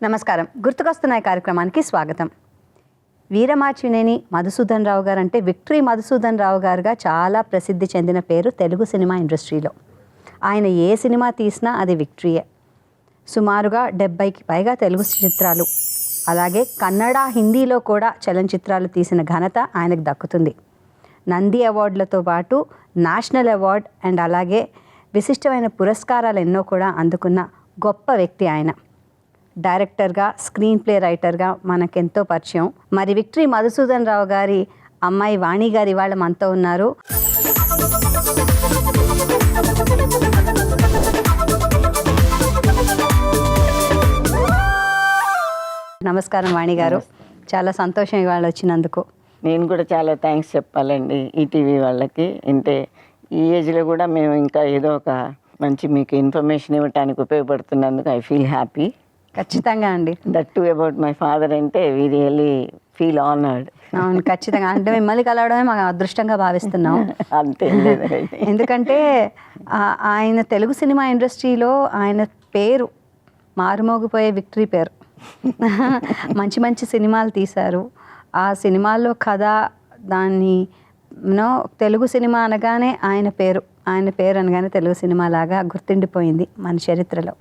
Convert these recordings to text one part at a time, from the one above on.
నమస్కారం. గుర్తుకొస్తున్నాయి కార్యక్రమానికి స్వాగతం. వీరమాచినేని మధుసూదన్ రావు గారు అంటే విక్టరీ మధుసూదన్ రావు గారుగా చాలా ప్రసిద్ధి చెందిన పేరు తెలుగు సినిమా ఇండస్ట్రీలో. ఆయన ఏ సినిమా తీసినా అది విక్టరీయే. సుమారుగా 70కి పైగా తెలుగు చిత్రాలు, అలాగే కన్నడ, హిందీలో కూడా చలనచిత్రాలు తీసిన ఘనత ఆయనకు దక్కుతుంది. నంది అవార్డులతో పాటు నేషనల్ అవార్డ్ అండ్ అలాగే విశిష్టమైన పురస్కారాలు ఎన్నో కూడా అందుకున్న గొప్ప వ్యక్తి ఆయన. డైరెక్టర్గా, స్క్రీన్ ప్లే రైటర్గా మనకెంతో పరిచయం. మరి విక్టరీ మధుసూదన్ రావు గారి అమ్మాయి వాణి గారి ఇవాళ మనతో ఉన్నారు. నమస్కారం వాణి గారు, చాలా సంతోషం ఇవాళ వచ్చినందుకు. నేను కూడా చాలా థ్యాంక్స్ చెప్పాలండి ఈటీవీ వాళ్ళకి. అంటే ఈ ఏజ్లో కూడా మేము ఇంకా ఏదో ఒక మంచి మీకు ఇన్ఫర్మేషన్ ఇవ్వడానికి ఉపయోగపడుతున్నందుకు ఐ ఫీల్ హ్యాపీ. ఖచ్చితంగా అండి. That to about my father అంటే వి రియల్లీ ఫీల్ ఆనర్డ్. అవును, ఖచ్చితంగా. అంటే మిమ్మల్ని కలవడమే మాకు అదృష్టంగా భావిస్తున్నాం. అంతే. ఎందుకంటే ఆయన తెలుగు సినిమా ఇండస్ట్రీలో ఆయన పేరు మారుమోగిపోయే విక్టరీ పేరు. మంచి మంచి సినిమాలు తీశారు. ఆ సినిమాల్లో కథ, దాన్ని తెలుగు సినిమా అనగానే ఆయన పేరు అనగానే తెలుగు సినిమా లాగా గుర్తుండిపోయింది మన చరిత్రలో.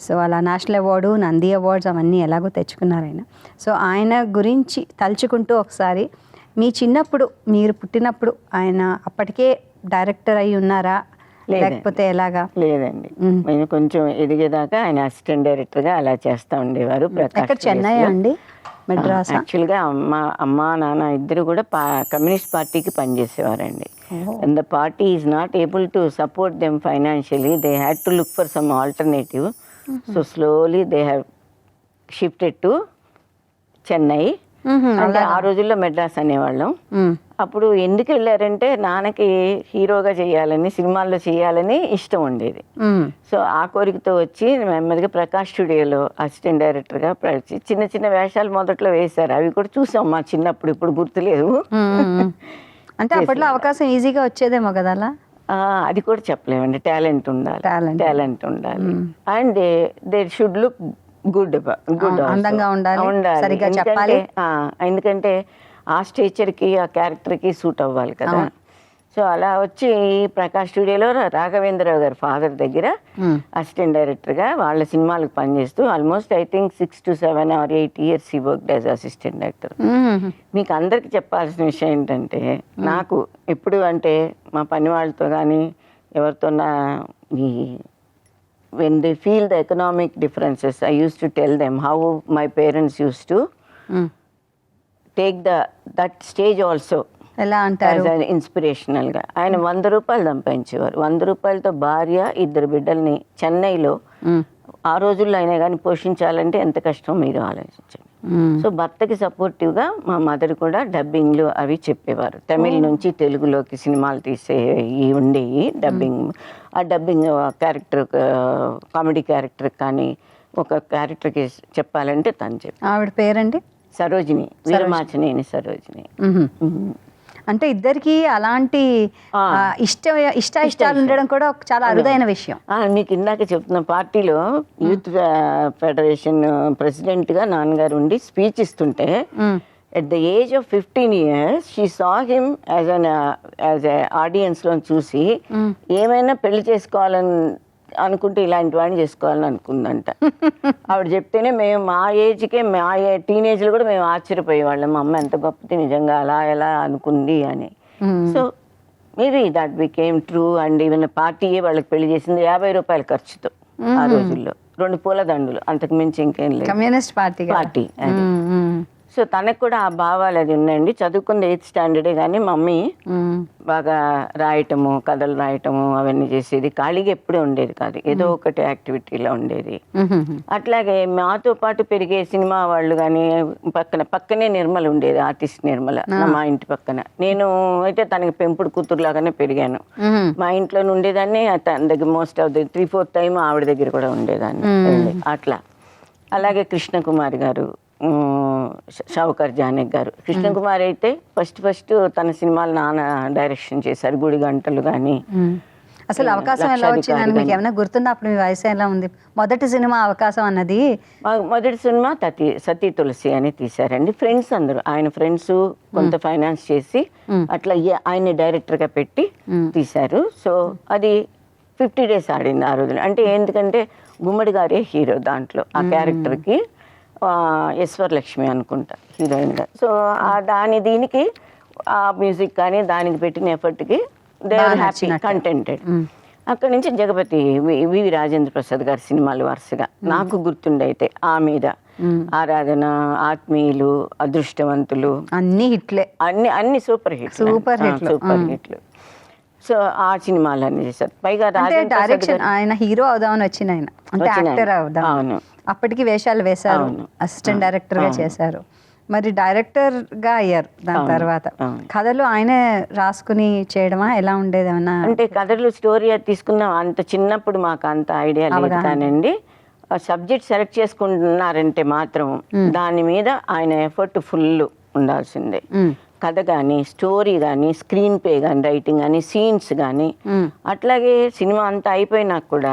సో అలా నేషనల్ అవార్డు, నంది అవార్డ్స్ అవన్నీ ఎలాగో తెచ్చుకున్నారు ఆయన. సో ఆయన గురించి తలుచుకుంటూ ఒకసారి, మీ చిన్నప్పుడు, మీరు పుట్టినప్పుడు ఆయన అప్పటికే డైరెక్టర్ అయి ఉన్నారా లేకపోతే ఎలాగా? లేదండి, నేను కొంచెం ఎదిగేదాకా ఆయన అసిస్టెంట్ డైరెక్టర్గా అలా చేస్తూ ఉండేవారు. ఎక్కడ, చెన్నై అండి, మెడ్రాస్? యాక్చువల్గా అమ్మ నాన్న ఇద్దరు కూడా కమ్యూనిస్ట్ పార్టీకి పనిచేసేవారండి. And the party is not able to support them financially. They had to look for some alternative. So slowly they have shifted to Chennai. అంటే ఆ రోజుల్లో మెడ్రాస్ అనేవాళ్ళం. అప్పుడు ఎందుకు వెళ్ళారంటే నాన్నకి హీరోగా చేయాలని, సినిమాల్లో చేయాలని ఇష్టం ఉండేది. సో ఆ కోరికతో వచ్చి నెమ్మదిగా ప్రకాష్ స్టూడియోలో అసిస్టెంట్ డైరెక్టర్గా చిన్న చిన్న వేషాలు మొదట్లో వేశారు. అవి కూడా చూసాం మా చిన్నప్పుడు, ఇప్పుడు గుర్తులేదు. అంటే అప్పట్లో అవకాశం ఈజీగా వచ్చేదేమో కదా అలా? అది కూడా చెప్పలేమండి. టాలెంట్ ఉండాలి and they should look good, అందంగా ఉండాలి. ఎందుకంటే ఆ స్టేచర్కి, ఆ క్యారెక్టర్కి సూట్ అవ్వాలి కదా. సో అలా వచ్చి ప్రకాష్ స్టూడియోలో రాఘవేంద్రరావు గారి ఫాదర్ దగ్గర అసిస్టెంట్ డైరెక్టర్గా వాళ్ళ సినిమాలకు పనిచేస్తూ almost I think 6 to 7 or 8 years ఈ వర్క్ యాజ్ అసిస్టెంట్ డైరెక్టర్. మీకు అందరికి చెప్పాల్సిన విషయం ఏంటంటే, నాకు ఎప్పుడు అంటే మా పని వాళ్ళతో కానీ ఎవరితో ఈ when they feel the economic differences, I used to tell them how my parents used to take that stage also. ఎలా అంటారు? ఇన్స్పిరేషనల్గా ఆయన 100 రూపాయలు సంపాదించేవారు. 100 రూపాయలతో భార్య, 2 బిడ్డల్ని చెన్నైలో ఆ రోజుల్లో అయినా కానీ పోషించాలంటే ఎంత కష్టం మీరు ఆలోచించండి. సో భర్తకి సపోర్టివ్గా మా మదర్ కూడా డబ్బింగ్లు అవి చెప్పేవారు. తమిళ్ నుంచి తెలుగులోకి సినిమాలు తీసే ఉండేవి డబ్బింగ్. ఆ డబ్బింగ్ క్యారెక్టర్, కామెడీ క్యారెక్టర్ కానీ ఒక క్యారెక్టర్కి చెప్పాలంటే తను చెప్పి. ఆవిడ పేరండి? సరోజిని, వీరమాచినేని సరోజిని. అంటే ఇద్దరికి అలాంటి ఇష్టాలు ఉండడం కూడా చాలా అరుదైన విషయం. మీకు ఇందాక చెప్తున్న పార్టీలో యూత్ ఫెడరేషన్ ప్రెసిడెంట్గా నాన్నగారు ఉండి స్పీచ్ ఇస్తుంటే at the age of 15 years she saw him as a audience లో చూసి ఏమైనా పెళ్లి చేసుకోవాలని అనుకుంటే ఇలాంటి వాడిని చేసుకోవాలని అనుకుందంట. ఆవిడ చెప్తేనే మేము మా ఏజ్కే, మా టీనేజ్లో కూడా మేము ఆశ్చర్యపోయేవాళ్ళం, మా అమ్మ ఎంత గొప్పది నిజంగా అలా ఎలా అనుకుంది అని. So maybe that became true. And even పార్టీయే వాళ్ళకి పెళ్లి చేసింది 50 రూపాయల ఖర్చుతో ఆ రోజుల్లో. 2 పూల దండలు, అంతకు మించి ఇంకేం లేదు. Communist party. సో తనకు కూడా ఆ భావాలు అది ఉన్నాయండి. చదువుకుంది 8th స్టాండర్డే, కానీ మమ్మీ బాగా రాయటము, కథలు రాయటము అవన్నీ చేసేది. ఖాళీగా ఎప్పుడూ ఉండేది కాదు, ఏదో ఒకటి యాక్టివిటీలో ఉండేది. అట్లాగే మాతో పాటు పెరిగే సినిమా వాళ్ళు కానీ పక్కనే నిర్మల ఉండేది, ఆర్టిస్ట్ నిర్మల, మా ఇంటి పక్కన. నేను అయితే తనకి పెంపుడు కూతురులాగానే పెరిగాను. మా ఇంట్లో ఉండేదాన్ని, తన దగ్గర మోస్ట్ ఆఫ్ ది 3/4 టైం ఆవిడ దగ్గర కూడా ఉండేదాన్ని అట్లా. అలాగే కృష్ణకుమారి గారు, షావుకర్ జానక్ గారు. కృష్ణకుమార్ అయితే ఫస్ట్ తన సినిమాలు నాన్న డైరెక్షన్ చేశారు, గుడి గంటలు కానీ. అసలు అవకాశం ఎలా వచ్చిందని మీకు ఏమైనా గుర్తుందా? అప్పుడు మీ వయసు ఎలా ఉంది? మొదటి సినిమా అవకాశం అన్నది? మొదటి సినిమా సతీ తులసి అని తీశారండి. ఫ్రెండ్స్ అందరూ, ఆయన ఫ్రెండ్స్ కొంత ఫైనాన్స్ చేసి అట్లా ఆయన డైరెక్టర్గా పెట్టి తీశారు. సో అది 50 days ఆడింది ఆ రోజున. అంటే ఎందుకంటే గుమ్మడి గారే హీరో దాంట్లో, ఆ క్యారెక్టర్కి ఈశ్వరలక్ష్మి అనుకుంటా హీరోయిన్గా. సో దీనికి ఆ మ్యూజిక్ కానీ దానికి పెట్టిన ఎఫర్ట్కి దే ఆర్ హ్యాపీ, కంటెంటెడ్. అక్కడి నుంచి జగపతి వివి రాజేంద్ర ప్రసాద్ గారి సినిమాలు వరుసగా నాకు గుర్తుండైతే ఆ మీద ఆరాధన, ఆత్మీయులు, అదృష్టవంతులు అన్ని హిట్లే, అన్ని సూపర్ హిట్లు. సో ఆ సినిమాలన్నీ చేశారు. పైగా డైరెక్షన్ ఆయన హీరో అవుదామని వచ్చిన ఆయన, అంటే యాక్టర్ అవుదాం. అవును, అప్పటికి వేషాలు వేశారు, అసిస్టెంట్ డైరెక్టర్ గా చేశారు, మరి డైరెక్టర్ గా అయ్యారు. దాని తర్వాత కథలు ఆయనే రాసుకుని చేయడమా, ఎలా ఉండేది ఏమన్నా? అంటే కథలు స్టోరీ తీసుకున్నాం. అంత చిన్నప్పుడు మాకు అంత ఐడియా లేదు కానండి. సబ్జెక్ట్ సెలెక్ట్ చేసుకుంటున్నారంటే మాత్రం దాని మీద ఆయన ఎఫర్ట్ ఫుల్ ఉండాల్సిందే. కథ కానీ, స్టోరీ కానీ, స్క్రీన్ ప్లే కానీ, రైటింగ్ కానీ, సీన్స్ కానీ, అట్లాగే సినిమా అంతా అయిపోయినాక కూడా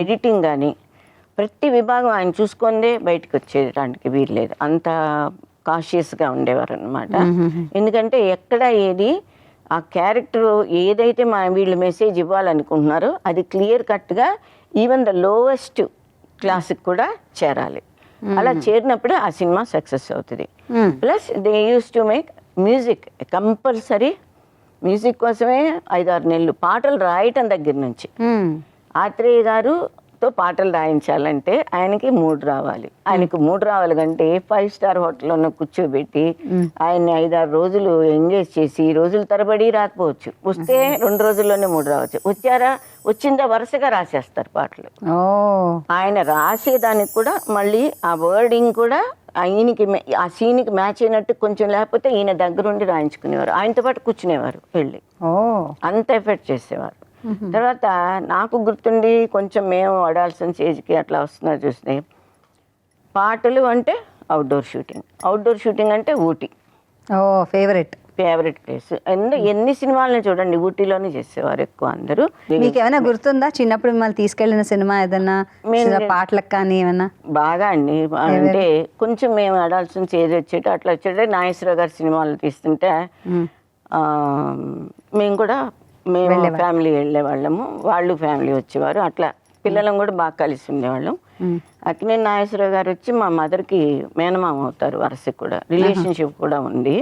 ఎడిటింగ్ కానీ ప్రతి విభాగం ఆయన చూసుకుందే బయటకు వచ్చేయడానికి వీల్లేదు. అంత కాషియస్గా ఉండేవారు అనమాట. ఎందుకంటే ఎక్కడ ఏది ఆ క్యారెక్టర్ ఏదైతే వీళ్ళు మెసేజ్ ఇవ్వాలనుకుంటున్నారో అది క్లియర్ కట్గా ఈవెన్ ద లోవెస్ట్ క్లాస్కి కూడా చేరాలి. అలా చేరినప్పుడే ఆ సినిమా సక్సెస్ అవుతుంది. Plus they use to make music compulsory. Music కోసమే 5-6 నెలలు పాటలు రాయటం దగ్గర నుంచి. ఆత్రేయ గారుతో పాటలు రాయించాలంటే ఆయనకి మూడ్ రావాలి. ఆయనకు మూడ్ రావాలి కంటే 5 star హోటల్లో కూర్చోబెట్టి ఆయన్ని 5-6 రోజులు ఎంగేజ్ చేసి, రోజుల తరబడి రాకపోవచ్చు, వస్తే 2 రోజుల్లోనే మూడ్ రావచ్చు. వచ్చిందా వరుసగా రాసేస్తారు పాటలు. ఆయన రాసేదానికి కూడా మళ్ళీ ఆ వర్డింగ్ కూడా ఆయనకి ఆ సీన్కి మ్యాచ్ అయినట్టు కొంచెం, లేకపోతే ఈయన దగ్గరుండి రాయించుకునేవారు, ఆయనతో పాటు కూర్చునేవారు వెళ్ళి, అంత ఎఫెక్ట్ చేసేవారు. తర్వాత నాకు గుర్తుండి కొంచెం మేము ఆడాల్సిన స్టేజ్కి అట్లా వస్తున్నారు చూస్తే, పాటలు అంటే అవుట్డోర్ షూటింగ్ అంటే ఊటీ ఫేవరెట్ ప్లేస్. ఎన్ని సినిమాలను చూడండి ఊటీలోనే చేసేవారు ఎక్కువ అందరూ. మీకు ఏమైనా గుర్తుందా చిన్నప్పుడు మిమ్మల్ని తీసుకెళ్లిన సినిమా ఏదన్నా, పాటలకు కానీ ఏమన్నా? బాగా అండి. అంటే కొంచెం మేము ఆడాల్సిన స్టేజ్ వచ్చేట అట్లా వచ్చేట నాగేశ్వరరావు గారి సినిమాలు తీస్తుంటే మేము ఫ్యామిలీ వెళ్ళేవాళ్ళము, వాళ్ళు ఫ్యామిలీ వచ్చేవారు. అట్లా పిల్లలను కూడా బాగా కలిసి ఉండేవాళ్ళం. అక్కినేని నాగేశ్వరరావు గారు వచ్చి మా మదర్కి మేనమామ అవుతారు, వరుసకు కూడా రిలేషన్షిప్ కూడా ఉంది.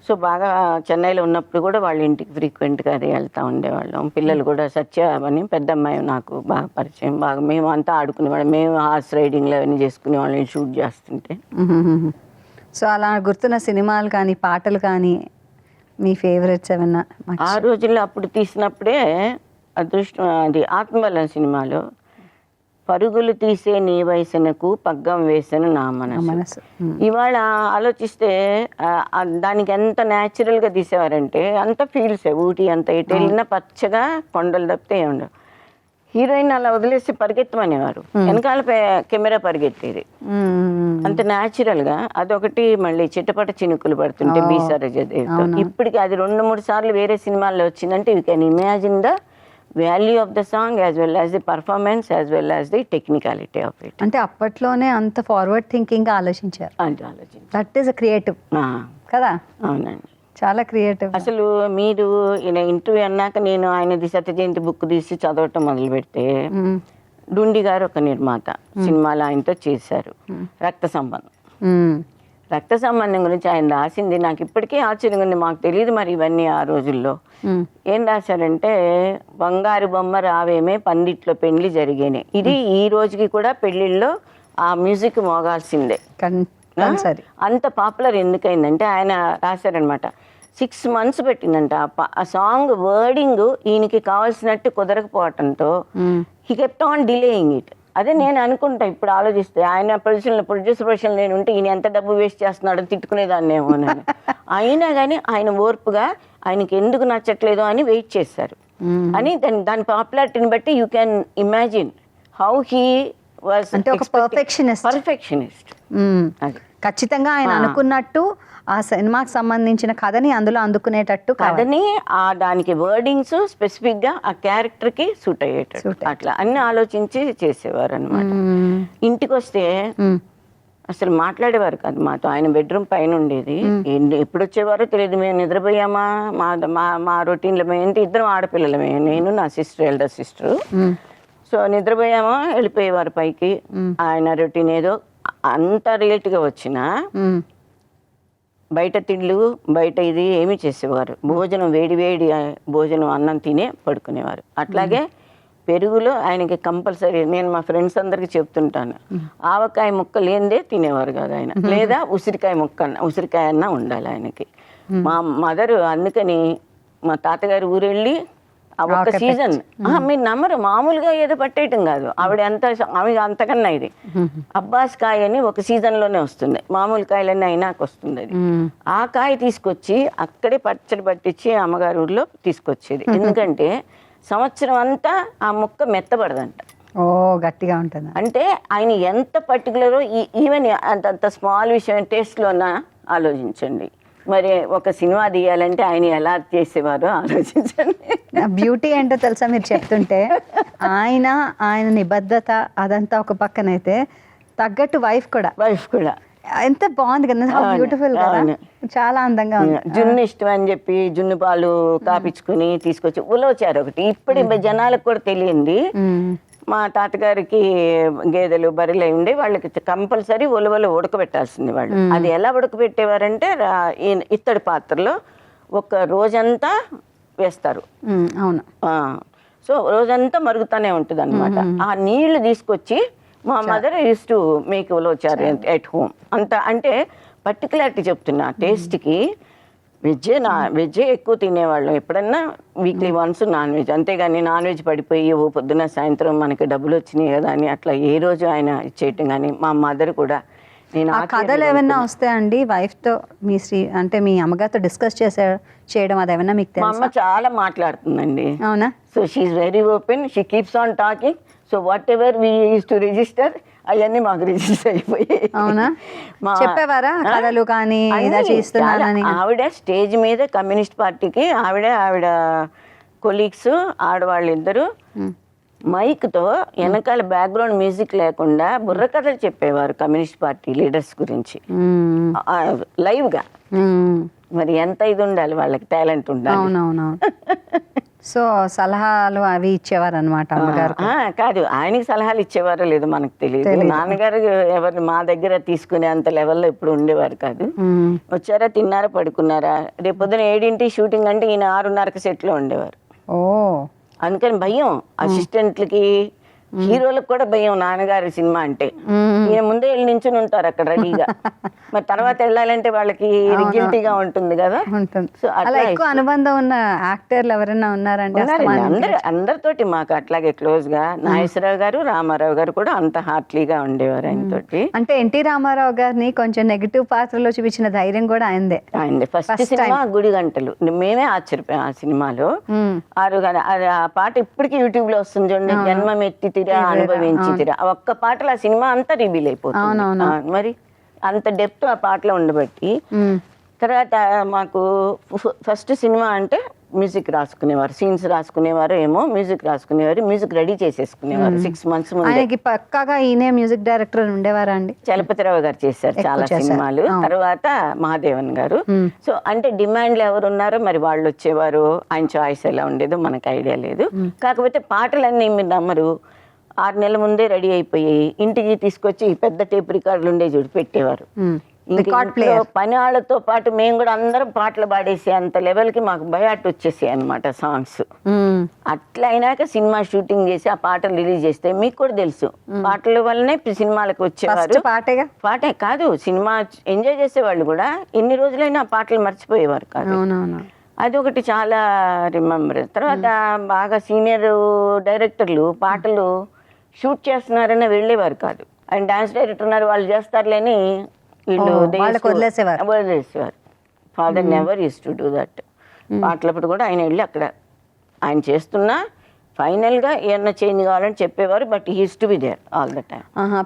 సో బాగా చెన్నైలో ఉన్నప్పుడు కూడా వాళ్ళ ఇంటికి ఫ్రీక్వెంట్గా అది వెళ్తూ ఉండేవాళ్ళం. పిల్లలు కూడా సత్య అని పెద్ద అమ్మాయి నాకు బాగా పరిచయం. బాగా మేము అంతా ఆడుకునేవాళ్ళం, మేము హార్స్ రైడింగ్లు అవన్నీ చేసుకునేవాళ్ళం షూట్ చేస్తుంటే. సో అలా గుర్తున్న సినిమాలు కానీ పాటలు కానీ మీ ఫేవరెట్స్ ఏమన్నా? ఆ రోజుల్లో అప్పుడు తీసినప్పుడే అదృష్టం, అది ఆత్మబలం సినిమాలో పరుగులు తీసే నీ వయసునకు పగ్గం వేసను నా మనసు. ఇవాళ ఆలోచిస్తే దానికి ఎంత న్యాచురల్గా తీసేవారంటే అంత ఫీల్స్, ఊటీ అంత ఎటు వెళ్ళినా పచ్చగా కొండలు తప్పితే ఏముండవు. హీరోయిన్ అలా వదిలేసి పరిగెత్తమనేవారు, వెనకాల కెమెరా పరిగెత్తేది అంత న్యాచురల్గా. అదొకటి. మళ్ళీ చిట్టపట చినుకులు పడుతుంటే బీసరజదేవితో, ఇప్పటికి అది 2-3 సార్లు వేరే సినిమాల్లో వచ్చిందంటే you can imagine the value of the song as well as the performance as well as the technicality of it. అంటే అప్పట్లోనే అంత ఫార్వర్డ్ థింకింగ్ ఆలోచించారు. దట్ ఈస్ క్రియేటివ్ కదా? అవునండి, చాలా క్రియేటివ్. అసలు మీరు ఇంటర్వ్యూ అన్నాక నేను ఆయనది సత్య జయంతి బుక్ తీసి చదవటం మొదలు పెడితే, డుండి గారు ఒక నిర్మాత, సినిమాలు ఆయనతో చేశారు. రక్త సంబంధం గురించి ఆయన రాసింది నాకు ఇప్పటికీ ఆశ్చర్యంగా ఉంది. మాకు తెలియదు మరి ఇవన్నీ ఆ రోజుల్లో. ఏం రాశారంటే, బంగారు బొమ్మ రావేమే పందిట్లో పెళ్లి జరిగేనే. ఇది ఈ రోజుకి కూడా పెళ్లిళ్ళలో ఆ మ్యూజిక్ మోగాల్సిందే. అంత పాపులర్ ఎందుకైందంటే ఆయన రాశారనమాట. 6 months పెట్టిందంట ఆ సాంగ్ వర్డింగ్ ఈయనకి కావాల్సినట్టు కుదరకపోవటంతో he kept on delaying it. అదే నేను అనుకుంటా ఇప్పుడు ఆలోచిస్తే, ఆయన ప్రొడ్యూసర్ పొజిషన్ నేను ఉంటే ఈయన ఎంత డబ్బు వేస్ట్ చేస్తున్నాడో తిట్టుకునేదాన్ని ఏమో అని. అయినా కానీ ఆయన ఓర్పుగా ఆయనకి ఎందుకు నచ్చట్లేదు అని వెయిట్ చేశారు అని దాని పాపులారిటీని బట్టి you can imagine how he అంటే ఒక perfectionist. అది ఖచ్చితంగా ఆయన అనుకున్నట్టు ఆ సినిమాకి సంబంధించిన కథని అందులో అందుకునేటట్టు కథని దానికి వర్డింగ్స్ స్పెసిఫిక్ గా ఆ క్యారెక్టర్ కి సూట్ అయ్యేటట్టు అట్లా అన్ని ఆలోచించి చేసేవారు అనమాట. ఇంటికి వస్తే అసలు మాట్లాడేవారు కాదు మాతో. ఆయన బెడ్రూమ్ పైన ఉండేది. ఎప్పుడు వచ్చేవారో తెలియదు. మేము నిద్రపోయామా, మా రొటీన్లో ఏంటి, ఇద్దరం ఆడపిల్లలమే, నేను నా సిస్టర్, ఎల్డర్ సిస్టర్. సో నిద్రపోయామా వెళ్ళిపోయేవారు పైకి. ఆయన రొటీన్ ఏదో అంత రిలేట్గా వచ్చినా బయట తిండ్లు బయట ఇది ఏమి చేసేవారు. భోజనం వేడి వేడి భోజనం అన్నం తినే పడుకునేవారు. అట్లాగే పెరుగులో ఆయనకి కంపల్సరీ, నేను మా ఫ్రెండ్స్ అందరికి చెప్తుంటాను, ఆవకాయ ముక్క లేనిదే తినేవారు కదా ఆయన, లేదా ఉసిరికాయ అన్న ఉండాలి ఆయనకి. మా మదరు అందుకని మా తాతగారు ఊరెళ్ళి ఒక సీజన్, మీరు నమ్మరు, మామూలుగా ఏదో పట్టేయటం కాదు, ఆవిడ అంతకన్నా ఇది అబ్బాస్ కాయ అని ఒక సీజన్ లోనే వస్తుంది, మామూలు కాయలన్నీ అయినాక వస్తుంది అది. ఆ కాయ తీసుకొచ్చి అక్కడే పచ్చడి పట్టించి అమ్మగారి ఊర్లో తీసుకొచ్చేది. ఎందుకంటే సంవత్సరం అంతా ఆ ముక్క మెత్తపడదంట. ఓ గట్టిగా ఉంటుంది. అంటే ఆయన ఎంత పర్టికులరో, ఈవెన్ అంత స్మాల్ విషయం టేస్ట్లోనా ఆలోచించండి. మరి ఒక సినిమా తీయాలంటే ఆయన ఎలా చేసేవారో ఆలోచించండి. బ్యూటీ ఏంటో తెలుసా మీరు చెప్తుంటే, ఆయన నిబద్ధత అదంతా ఒక పక్కనైతే తగ్గట్టు వైఫ్ కూడా ఎంత బాగుంది కదా, బ్యూటిఫుల్ కదా, చాలా అందంగా ఉంది. జున్ను ఇష్టం అని చెప్పి జున్ను పాలు కాపించుకుని తీసుకొచ్చి ఉలవచారు ఒకటి. ఇప్పుడు జనాలకు కూడా తెలియంది. మా తాతగారికి గేదెలు బర్రెలు అయి ఉండే, వాళ్ళకి కంపల్సరీ ఉలవలు ఉడకబెట్టాల్సింది వాళ్ళు. అది ఎలా ఉడకబెట్టేవారంటే ఇత్తడి పాత్రలో ఒక రోజంతా వేస్తారు. అవును. సో రోజంతా మరుగుతూనే ఉంటుంది అనమాట. ఆ నీళ్లు తీసుకొచ్చి మా mother use to make ulavacharu at home. అంత అంటే పర్టికులారిటీ చెప్తున్నా టేస్ట్కి. వెజ్జే ఎక్కువ తినేవాళ్ళం. ఎప్పుడన్నా వీక్లీ వన్స్ నాన్ వెజ్, అంతేగాని నాన్ వెజ్ పడిపోయి ఓ పొద్దున్న సాయంత్రం మనకి డబ్బులు వచ్చినాయి కదా అని అట్లా ఏ రోజు ఆయన ఇచ్చేయటం. కానీ మా మదర్ కూడా, నేను ఆ కథలు ఏమైనా వస్తాయండి వైఫ్తో, అంటే మీ అమ్మగారితో డిస్కస్ చేయడం అది ఏమన్నా మీకు తెలుసా? మా అమ్మ చాలా మాట్లాడుతుందండి. అవునా? So she is very open, she keeps on talking. So whatever we use to register అవన్నీ మాకు రిజిస్టర్ అయిపోయాయి. అవునా? చెప్పేవారా కథలు కానీ చేస్తున్నారని? ఆవిడ స్టేజ్ మీద కమ్యూనిస్ట్ పార్టీకి ఆవిడ కొలీగ్స్ ఆడవాళ్ళు ఇద్దరు మైక్తో వెనకాల బ్యాక్గ్రౌండ్ మ్యూజిక్ లేకుండా బుర్రకథలు చెప్పేవారు కమ్యూనిస్ట్ పార్టీ లీడర్స్ గురించి లైవ్గా. మరి ఎంత ఇది ఉండాలి వాళ్ళకి, టాలెంట్ ఉండాలి. అవునవును. సో సలహాలు అవి ఇచ్చేవారు అనమాట అమ్మగారు? కాదు, ఆయనకి సలహాలు ఇచ్చేవారో లేదో మనకు తెలియదు. నాన్నగారు ఎవరిని మా దగ్గర తీసుకునే అంత లెవెల్లో ఇప్పుడు ఉండేవారు కాదు. వచ్చారా, తిన్నారా, పడుకున్నారా, రేపు పొద్దున 7 షూటింగ్ అంటే ఈయన 6:30కి సెట్లో ఉండేవారు. ఓ, అందుకని భయం అసిస్టెంట్లకి, హీరోలకు కూడా భయం నాన్నగారి సినిమా అంటే. ఈయన ముందే వెళ్ళి నించుని ఉంటారు అక్కడ రెడీగా. మరి తర్వాత వెళ్ళాలంటే వాళ్ళకి గిల్టీగా ఉంటుంది కదా. సో అలా ఎక్కువ అనుబంధం ఉన్న యాక్టర్లు ఎవరైనా ఉన్నారండి? అందరితోటి మాకు అట్లాగే క్లోజ్ గా. నాగేశ్వరరావు గారు, రామారావు గారు కూడా అంత హార్ట్లీగా ఉండేవారు ఆయనతోటి. అంటే ఎన్టీ రామారావు గారిని కొంచెం నెగిటివ్ పాత్రలో చూపించిన ధైర్యం కూడా ఆయనదే. ఫస్ట్ సినిమా గుడి గంటలు, మేమే ఆశ్చర్యపోయాం ఆ సినిమాలో. ఆ పాట ఇప్పటికీ యూట్యూబ్ లో వస్తుంది చూడండి, జన్మమెత్తి తిరా అనుభవించి తిరా. ఒక్క పాటలో ఆ సినిమా అంతా రివీల్ అయిపోతుంది. మరి అంత డెప్త్ ఆ పాటలో ఉండబట్టి. తర్వాత మాకు ఫస్ట్ సినిమా అంటే మ్యూజిక్ రాసుకునేవారు, సీన్స్ రాసుకునేవారు, ఏమో మ్యూజిక్ రాసుకునేవారు, మ్యూజిక్ రెడీ చేసేసుకునేవారు 6 months ముందు. పక్కాగా ఈయనే మ్యూజిక్ డైరెక్టర్ ఉండేవారా అండి? చలపతిరావు గారు చేశారు చాలా సినిమాలు. తర్వాత మహాదేవన్ గారు. సో అంటే డిమాండ్లు ఎవరు ఉన్నారో మరి వాళ్ళు వచ్చేవారు. ఆయన చాయిస్ ఎలా ఉండేదో మనకు ఐడియా లేదు. కాకపోతే పాటలన్నీ మీరు నమ్మరు, 6 నెలల ముందే రెడీ అయిపోయి ఇంటికి తీసుకొచ్చి పెద్ద టేప్ రికార్డులు ఉండే చూడు పెట్టేవారు. పని వాళ్ళతో పాటు మేము కూడా అందరం పాటలు పాడేసి అంత లెవెల్కి మాకు బయాట్ వచ్చేసాయి అనమాట సాంగ్స్. అట్లా అయినాక సినిమా షూటింగ్ చేసి ఆ పాటలు రిలీజ్ చేస్తే మీకు కూడా తెలుసు, పాటల వల్లనే సినిమాలకు వచ్చేవారు. పాటే కాదు, సినిమా ఎంజాయ్ చేసేవాళ్ళు కూడా ఎన్ని రోజులైనా ఆ పాటలు మర్చిపోయేవారు కాదు. అదొకటి చాలా రిమెంబర్. తర్వాత బాగా సీనియర్ డైరెక్టర్లు పాటలు షూట్ చేస్తున్నారని వెళ్ళేవారు కాదు. ఆయన డాన్స్ డైరెక్టర్ ఉన్నారు, వాళ్ళు చేస్తారులేని వీళ్ళు వదిలేసేవారు. Father never use to do that. పాటలప్పుడు కూడా ఆయన వెళ్ళి అక్కడ ఆయన చేస్తున్నా ఫైనల్గా ఏమన్నా చేంజ్ కావాలని చెప్పేవారు, but he's to be there all the time.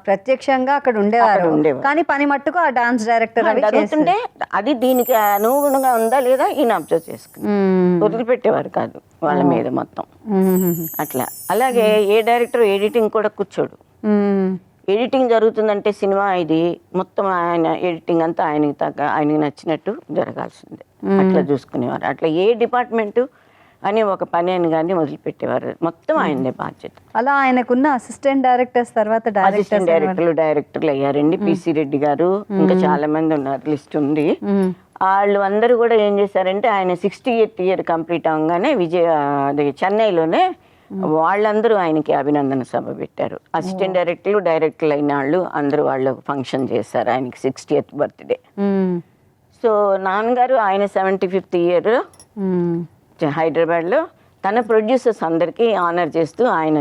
ప్రత్యక్షంగా అక్కడ ఉండేవారు, కానీ పని మట్టుకు ఆ డాన్స్ డైరెక్టర్ జరుగుతుంటే అది దీనికి అనుగుణంగా ఉందా లేదా ఈయన అబ్జర్వ్ చేసుకుని వదిలిపెట్టేవారు కాదు వాళ్ళ మీద మొత్తం అట్లా. అలాగే ఏ డైరెక్టర్ ఎడిటింగ్ కూడా కూర్చోడు. ఎడిటింగ్ జరుగుతుందంటే సినిమా ఇది మొత్తం ఆయన ఎడిటింగ్ అంతా ఆయనకి నచ్చినట్టు జరగాల్సిందే, అట్లా చూసుకునేవారు. అట్లా ఏ డిపార్ట్మెంటు అని ఒక పని అని కానీ వదిలిపెట్టేవారు, మొత్తం ఆయనదే బాధ్యత. అలా ఆయనకున్న అసిస్టెంట్ డైరెక్టర్స్ తర్వాత అసిస్టెంట్ డైరెక్టర్లు అయ్యారండి. పిసి రెడ్డి గారు, ఇంకా చాలా మంది ఉన్నారు, లిస్ట్ ఉంది. వాళ్ళు అందరూ కూడా ఏం చేశారంటే ఆయన 68th year కంప్లీట్ అవగానే చెన్నైలోనే వాళ్ళందరూ ఆయనకి అభినందన సభ పెట్టారు. అసిస్టెంట్ డైరెక్టర్లు అయిన వాళ్ళు అందరూ వాళ్ళు ఫంక్షన్ చేశారు ఆయనకి 60th birthday. సో నాన్నగారు ఆయన 75th year హైదరాబాద్లో తన ప్రొడ్యూసర్స్ అందరికీ ఆనర్ చేస్తూ ఆయన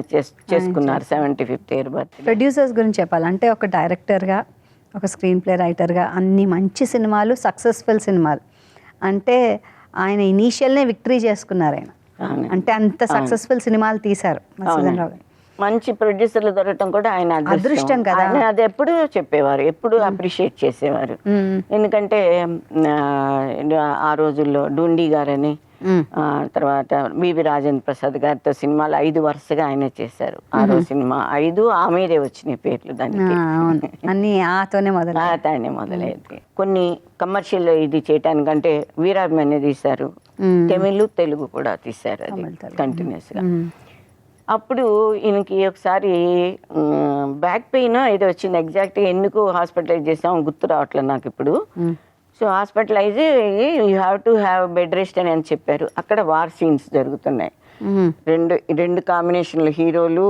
చేసుకున్నారు 75th year birthday. ప్రొడ్యూసర్స్ గురించి చెప్పాలంటే ఒక డైరెక్టర్గా, ఒక స్క్రీన్ ప్లే రైటర్గా అన్ని మంచి సినిమాలు, సక్సెస్ఫుల్ సినిమాలు అంటే ఆయన ఇనీషియల్నే విక్టరీ చేసుకున్నారు ఆయన. అంటే అంత సక్సెస్ఫుల్ సినిమాలు తీశారు మధుసూదన్ రావు గారు. మంచి ప్రొడ్యూసర్లు దొరకటం కూడా ఆయన అదృష్టం కదా. ఆయన అది ఎప్పుడు చెప్పేవారు, ఎప్పుడు అప్రిషియేట్ చేసేవారు. ఎందుకంటే ఆ రోజుల్లో డూండి గారని, తర్వాత బివి రాజేంద్ర ప్రసాద్ గారితో సినిమాలు 5 వరుసగా ఆయన చేశారు. 6వ సినిమా 5 ఆమెదే వచ్చినాయి పేర్లు దానికి, అన్ని ఆతోనే మొదలయ్యేది. కొన్ని కమర్షియల్ ఇది చేయటానికంటే వీరాభిమన్యు తీశారు, తమిళ్ తెలుగు కూడా తీశారు అది కంటిన్యూస్ గా. అప్పుడు ఈయనకి ఒకసారి బ్యాక్ పెయిన్ ఏదో వచ్చింది, ఎగ్జాక్ట్గా ఎందుకు హాస్పిటలైజ్ చేసాం గుర్తు రావట్లేదు నాకు ఇప్పుడు. So hospitalise you have to have bed rest అని చెప్పారు. అక్కడ వార్ సీన్స్ జరుగుతున్నాయి, రెండు కాంబినేషన్లు హీరోలు.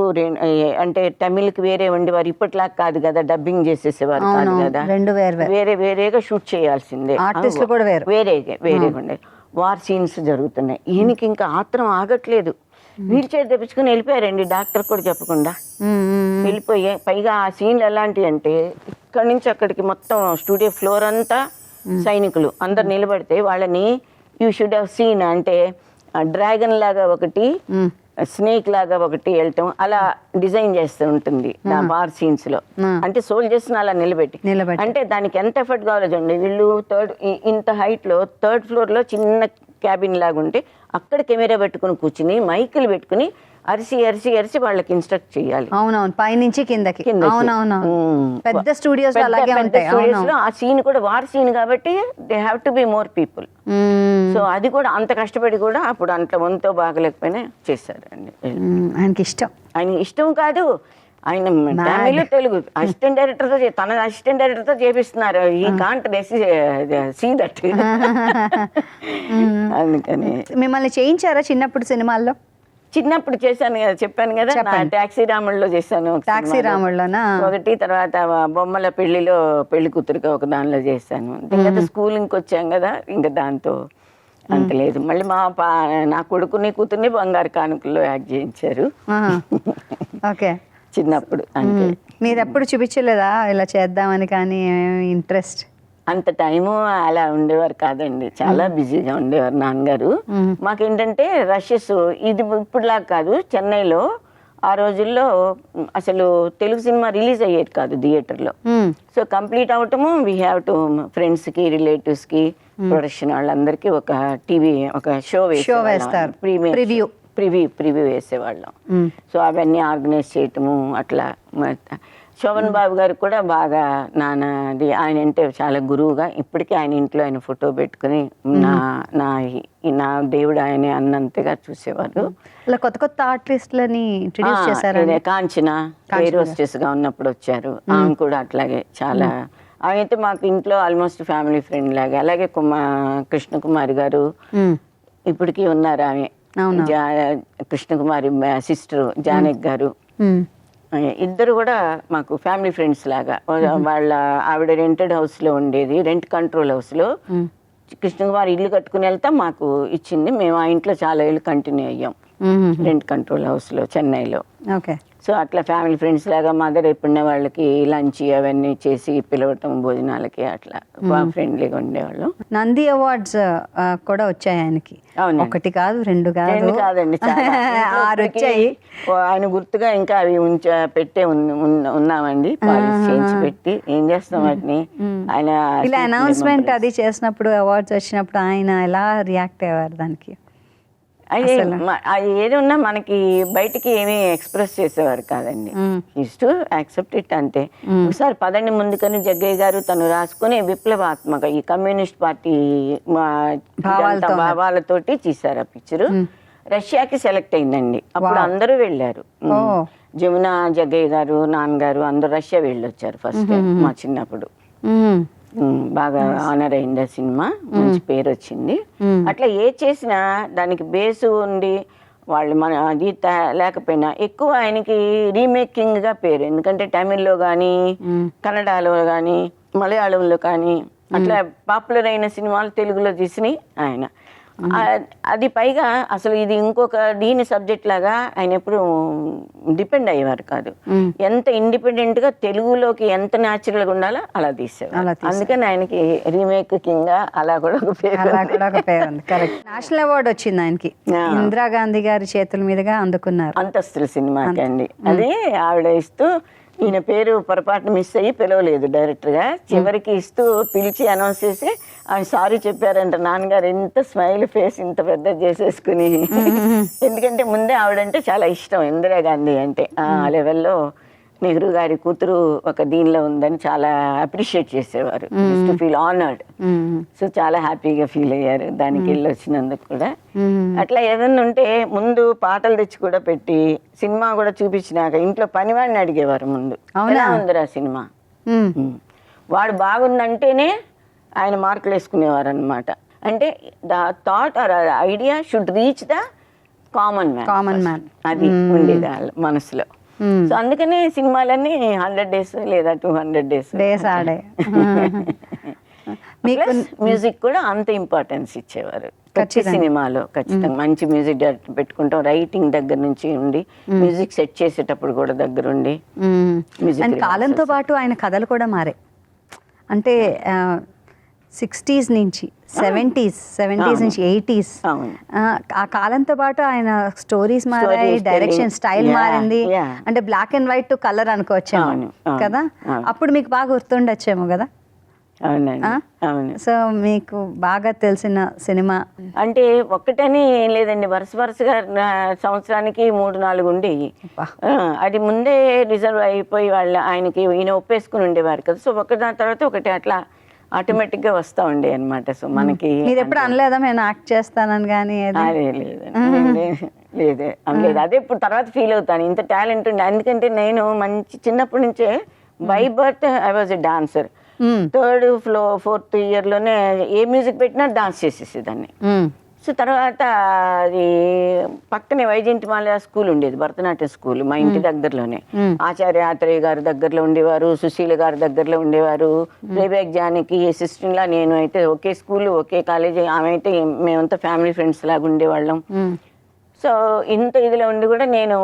అంటే తమిళ్కి వేరే ఉండేవారు, ఇప్పటిలాగా కాదు కదా, డబ్బింగ్ చేసేసేవారు కాదు కదా, వేరేగా షూట్ చేయాల్సిందే, వేరేగా ఉండే వార్ సీన్స్ జరుగుతున్నాయి. ఈయనకి ఇంకా ఆత్రం ఆగట్లేదు, వీల్ చైర్ తెప్పించుకుని వెళ్ళిపోయారండి, డాక్టర్ కూడా చెప్పకుండా వెళ్ళిపోయి. పైగా ఆ సీన్లు ఎలాంటివి అంటే ఇక్కడి నుంచి అక్కడికి మొత్తం స్టూడియో ఫ్లోర్ అంతా సైనికులు అందరు నిలబడితే వాళ్ళని యూ షుడ్ హ్యావ్ సీన్ అంటే డ్రాగన్ లాగా ఒకటి, స్నేక్ లాగా ఒకటి వెళ్ళటం, అలా డిజైన్ చేస్తూ ఉంటుంది ఆ వార్ సీన్స్ లో. అంటే సోల్జర్స్ అలా నిలబెట్టి అంటే దానికి ఎంత ఎఫర్ట్ కావాలో చూడండి. వీళ్ళు ఇంత హైట్ లో 3rd floor లో చిన్న క్యాబిన్ లాగా ఉంటే అక్కడ కెమెరా పెట్టుకుని కూర్చుని మైకులు పెట్టుకుని అరిసి అరిసి అరిసి వాళ్ళకి ఇన్స్ట్రక్ట్ చేయాలి. అవునవును, పైనుంచి కిందకి. పెద్ద స్టూడియోస్ ఆ సీన్ కూడా వార్ సీన్ కాబట్టి they have to be more people. So అది కూడా అంత కష్టపడి కూడా అప్పుడు అంత వంతో బాగలేకపోయినా చేశారు అండి. ఆయనకి ఇష్టం కాదు, ఆయన తమిళ తెలుగు అసిస్టెంట్ డైరెక్టర్తో తన అసిస్టెంట్ డైరెక్టర్తో చేపిస్తున్నారు. ఈ కాంట్ సీ దట్. అందుకని మిమ్మల్ని చేయించారా చిన్నప్పుడు సినిమాల్లో? చిన్నప్పుడు చేశాను కదా, చెప్పాను కదా, టాక్సీ రాముడిలో చేశాను. టాక్సీ రాముడిలోనా ఒకటి, తర్వాత బొమ్మల పెళ్లిలో పెళ్లి కూతురుగా ఒక దానిలో చేశాను. ఇంకా స్కూలింగ్కి వచ్చాం కదా, ఇంకా దాంతో అంత లేదు. మళ్ళీ నా కొడుకుని కూతుర్ని బంగారు కానుకల్లో యాక్ట్ చేయించారు చిన్నప్పుడు. అంతే. మీరు ఎప్పుడు చూపించలేదా ఇలా చేద్దామని? కానీ ఇంట్రెస్ట్ అంత టైము అలా ఉండేవారు కాదండి, చాలా బిజీగా ఉండేవారు నాన్నగారు. మాకేంటంటే రషెస్ ఇది ఇప్పుడులాగా కాదు. చెన్నైలో ఆ రోజుల్లో అసలు తెలుగు సినిమా రిలీజ్ అయ్యేది కాదు థియేటర్లో. సో కంప్లీట్ అవటము వీ హ్యావ్ టు ఫ్రెండ్స్కి, రిలేటివ్స్కి, ప్రొడక్షన్ వాళ్ళందరికీ ఒక టీవీ ఒక షో వేస్తారు, ప్రివ్యూ వేసేవాళ్ళం. సో అవన్నీ ఆర్గనైజ్ చేయటము అట్లా. శోభన్ బాబు గారు కూడా బాగా నాన్నది ఆయన అంటే చాలా గురువుగా, ఇప్పటికీ ఆయన ఇంట్లో ఆయన ఫోటో పెట్టుకుని నా దేవుడు ఆయనే అన్నంతగా చూసేవారు. అలా కొత్త కొత్త ఆర్టిస్టులని ఇంట్రడ్యూస్ చేశారు. కాంచన ఎయిర్ హోస్టెస్ గా ఉన్నప్పుడు వచ్చారు, ఆమె కూడా అట్లాగే చాలా. ఆమె అయితే మాకు ఇంట్లో ఆల్మోస్ట్ ఫ్యామిలీ ఫ్రెండ్ లాగా. అలాగే కృష్ణకుమారి గారు ఇప్పటికీ ఉన్నారు. ఆమె కృష్ణకుమారి సిస్టర్ జానక్ గారు, ఇద్దరు కూడా మాకు ఫ్యామిలీ ఫ్రెండ్స్ లాగా. వాళ్ళ ఆవిడ రెంటెడ్ హౌస్ లో ఉండేది, రెంట్ కంట్రోల్ హౌస్ లో. కృష్ణకుమారి ఇల్లు కట్టుకుని వెళ్తా మాకు ఇచ్చింది, మేము ఆ ఇంట్లో చాలా ఏళ్ళు కంటిన్యూ అయ్యాం రెంట్ కంట్రోల్ హౌస్ లో చెన్నైలో. సో అట్లా ఫ్యామిలీ ఫ్రెండ్స్ లాగా మదర్ ఎప్పుడున్న వాళ్ళకి లంచ్ అవన్నీ చేసి పిలవటం భోజనాలకి అట్లా బాగా ఫ్రెండ్లీగా ఉండేవాళ్ళం. నంది అవార్డ్స్ కూడా వచ్చాయి ఆయనకి. అవునండి. ఒకటి కాదు, రెండు కాదు, కాదండి, చాలా. 6 వచ్చాయి. ఆయన గుర్తుగా ఇంకా అవి ఉన్నామండి, పాలిష్ చేయించి పెట్టి. ఏం చేస్తాం వాటిని. ఆయన ఇలా అనౌన్స్మెంట్ అది చేసినప్పుడు, అవార్డ్స్ వచ్చినప్పుడు ఆయన ఎలా రియాక్ట్ అయ్యేవారు దానికి? అది ఏది ఉన్నా మనకి బయటికి ఏమీ ఎక్స్ప్రెస్ చేసేవారు కాదండి. యూస్ టు యాక్సెప్ట్ ఇట్ అంతే. ఒకసారి పదండి ముందుకని జగ్గయ్య గారు తను రాసుకుని విప్లవాత్మక ఈ కమ్యూనిస్ట్ పార్టీ భావాలతోటి తీశారు ఆ పిక్చరు. రష్యాకి సెలెక్ట్ అయిందండి. అప్పుడు అందరూ వెళ్ళారు. జమున, జగ్గయ్య గారు, నాన్నగారు అందరూ రష్యా వెళ్ళొచ్చారు ఫస్ట్ టైం మా చిన్నప్పుడు. బాగా ఆనర్ అయింది ఆ సినిమా, మంచి పేరు వచ్చింది. అట్లా ఏ చేసినా దానికి బేసు ఉండి వాళ్ళు మన అది లేకపోయినా ఎక్కువ ఆయనకి రీమేకింగ్ గా పేరు. ఎందుకంటే తమిళ్లో కానీ, కన్నడలో కానీ, మలయాళంలో కానీ అట్లా పాపులర్ అయిన సినిమాలు తెలుగులో తీసినాయి ఆయన. అది పైగా అసలు ఇది ఇంకొక దీని సబ్జెక్ట్ లాగా ఆయన ఎప్పుడు డిపెండ్ అయ్యేవారు కాదు. ఎంత ఇండిపెండెంట్ గా తెలుగులోకి ఎంత న్యాచురల్ గా ఉండాలో అలా తీసేవారు. అందుకని ఆయనకి రీమేక్ కింగ్ అలా కూడా ఒక పేరు ఉంది. నేషనల్ అవార్డు వచ్చింది ఆయనకి, ఇందిరాగాంధీ గారి చేతుల మీదుగా అందుకున్నారు. అంతస్తుల సినిమాకి అండి. అది ఆవిడ ఇస్తూ, ఈయన పేరు పొరపాటున మిస్ అయ్యి పిలవలేదు డైరెక్టర్గా. చివరికి ఇస్తూ పిలిచి అనౌన్స్ చేసి ఆయన సారీ చెప్పారంట. నాన్నగారు ఎంత స్మైల్ ఫేస్ ఇంత పెద్ద చేసేసుకుని, ఎందుకంటే ముందే ఆవిడంటే చాలా ఇష్టం ఇందిరాగాంధీ అంటే. ఆ లెవెల్లో నెహ్రూ గారి కూతురు ఒక దీనిలో ఉందని చాలా అప్రిషియేట్ చేసేవారు. To feel honoured. సో చాలా హ్యాపీగా ఫీల్ అయ్యారు దానికి వెళ్ళి వచ్చినందుకు కూడా. అట్లా ఏదన్నా ఉంటే ముందు పాటలు తెచ్చి కూడా పెట్టి సినిమా కూడా చూపించినాక ఇంట్లో పనివాడిని అడిగేవారు ముందు, ఎలా ఉందిరా సినిమా, వాడు బాగుందంటేనే ఆయన మార్కులు వేసుకునేవారు అనమాట. అంటే the thought or idea should reach the common man, అది ఉండేది వాళ్ళ మనసులో. సో అందుకనే సినిమాలన్నీ 100 days లేదా 200 days ఆడే. మ్యూజిక్ కూడా అంత ఇంపార్టెన్స్ ఇచ్చేవారు ప్రతి సినిమాలో. ఖచ్చితంగా మంచి మ్యూజిక్ డైరెక్టర్ పెట్టుకుంటాం, రైటింగ్ దగ్గర నుంచి ఉండి మ్యూజిక్ సెట్ చేసేటప్పుడు కూడా దగ్గరుండి. కాలంతో పాటు ఆయన కథలు కూడా మారాయి. అంటే 60s నుంచి 70s నుంచి 80s, ఆ కాలంతో పాటు ఆయన స్టోరీస్ మారాయి, డైరెక్షన్ స్టైల్ మారింది. అంటే black and white to colour అనుకోవచ్చేమో కదా. అప్పుడు మీకు బాగా గుర్తుండొచ్చేమో కదా. సో మీకు బాగా తెలిసిన సినిమా అంటే ఒక్కటని ఏం లేదండి, వరుసగా సంవత్సరానికి 3-4 ఉండేవి. అది ముందే రిజర్వ్ అయిపోయి ఆయనకి ఈయన ఒప్పేసుకుని ఉండేవారు కదా. సో ఒకదాని తర్వాత ఒకటి అట్లా ఆటోమేటిక్ గా వస్తా ఉండే అనమాట. సో మనకి మీరు ఎప్పుడు అనలేదా నేను యాక్ట్ చేస్తానని? కానీ లేదే అనలేదు. అదే ఇప్పుడు తర్వాత ఫీల్ అవుతాను, ఇంత టాలెంట్ ఉండే. ఎందుకంటే నేను మంచి చిన్నప్పటి నుంచే by birth I was a dancer. 3rd, 4th ఇయర్లోనే ఏ మ్యూజిక్ పెట్టినా డాన్స్ చేసేసేదాన్ని. సో తర్వాత అది పక్కనే వైజయంతిమాల స్కూల్ ఉండేది, భరతనాట్యం స్కూల్ మా ఇంటి దగ్గరలోనే. ఆచార్య ఆత్రేయ గారి దగ్గరలో ఉండేవారు, సుశీల గారి దగ్గరలో ఉండేవారు, ప్లేబ్యాక్ జానకి సిస్టర్లా. నేను అయితే ఒకే స్కూల్ ఒకే కాలేజీ, ఆమె అయితే మేమంతా ఫ్యామిలీ ఫ్రెండ్స్ లాగా ఉండేవాళ్ళం. సో ఇంత ఇదిలో ఉండి కూడా నేను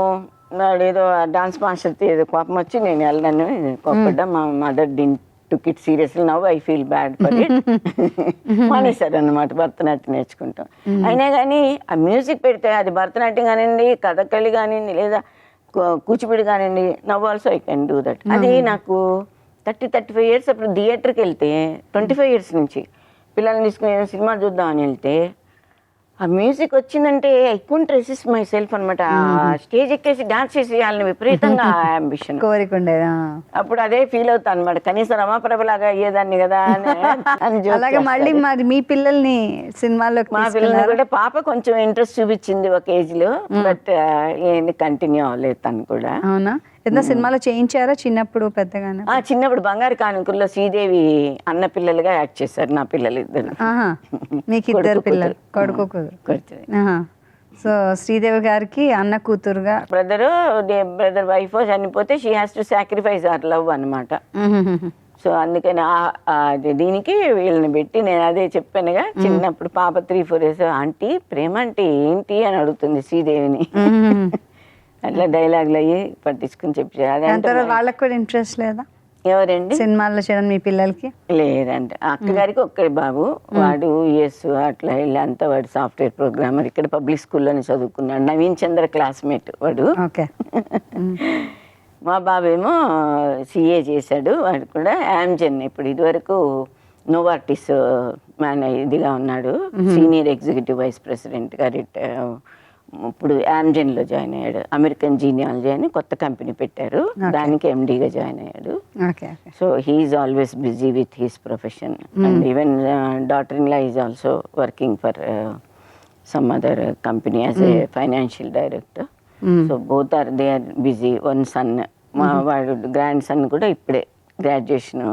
ఏదో డాన్స్ మాస్టర్ ఏదో కోపం వచ్చి నేను వెళ్ళను, కోపడ్డా. మా mother took it seriously. Now I feel bad for it. మానేశారు అన్నమాట భరతనాట్యం నేర్చుకుంటాం. అయినా కానీ ఆ మ్యూజిక్ పెడితే అది భరతనాట్యం కానివ్వండి, కథకళి కానివ్వండి, లేదా కూచిపూడి కానివ్వండి, now also I can do that. అది నాకు 30-35 years అప్పుడు థియేటర్కి వెళ్తే 25 years నుంచి పిల్లల్ని తీసుకుని సినిమా చూద్దామని వెళ్తే ఆ మ్యూజిక్ వచ్చిందంటే I couldn't resist my self అనమాట. స్టేజ్ ఎక్కేసి డాన్స్ చేసేయాలని విపరీతంగా అంబిషన్, కోరిక ఉండేది. అప్పుడు అదే ఫీల్ అవుతా అనమాట, కనీసం రమాప్రభ లాగా అయ్యేదాన్ని కదా అని. అలాగే మళ్ళీ మరి మీ పిల్లల్ని సినిమాలో, మా పిల్లల్ని కూడా పాప కొంచెం ఇంట్రెస్ట్ చూపించింది ఒక ఏజ్ లో, బట్ కంటిన్యూ అవ్వలేదు తను కూడా. అవునా? ఏదైనా సినిమాలో చేయించారా చిన్నప్పుడు పెద్దగానే? చిన్నప్పుడు బంగారు కానుకల్లో శ్రీదేవి అన్న పిల్లలుగా యాక్ట్ చేశారు నా పిల్లలు ఇద్దరు. మీకు 2 పిల్లలు, కొడుకు కూతురు. సో శ్రీదేవి గారికి అన్న కూతురుగా. బ్రదర్ వైఫ్ చనిపోతే she has to sacrifice hour love అనమాట. సో అందుకని దీనికి వీళ్ళని పెట్టి నేను అదే చెప్పానుగా, చిన్నప్పుడు పాప 3-4 years ఆంటీ ప్రేమ అంటే ఏంటి అని అడుగుతుంది శ్రీదేవిని. అట్లా డైలాగులు అయ్యి పట్టించుకుని చెప్పి అదంటే వాళ్ళకి కూడా ఇంట్రెస్ట్ లేదా ఎవరండి సినిమాల్లో చేయడం మీ పిల్లలకి? లేదండి, అక్కగారికి ఒక్కడి బాబు, వాడు యుఎస్ అట్లా వెళ్ళి అంతా వాడు సాఫ్ట్వేర్ ప్రోగ్రామర్, ఇక్కడ పబ్లిక్ స్కూల్లోనే చదువుకున్నాడు. నవీన్ చంద్ర క్లాస్మేట్ వాడు. ఓకే. మా బాబేమో సిఏ చేశాడు, వాడు కూడా యామ్జెన్, ఇప్పుడు ఇదివరకు నోవార్టిస్ ఇదిగా ఉన్నాడు, సీనియర్ ఎగ్జిక్యూటివ్ వైస్ ప్రెసిడెంట్గా ఇప్పుడు యామ్జెన్లో జాయిన్ అయ్యాడు. అమెరికన్ జీనియాలజీ అని కొత్త కంపెనీ పెట్టారు, దానికి ఎండీగా జాయిన్ అయ్యాడు. So he is always busy with his profession and even daughter in law is also working for some other company as a financial director. So both are they are busy. One son, మా వాడు grand son కూడా ఇప్పుడే graduation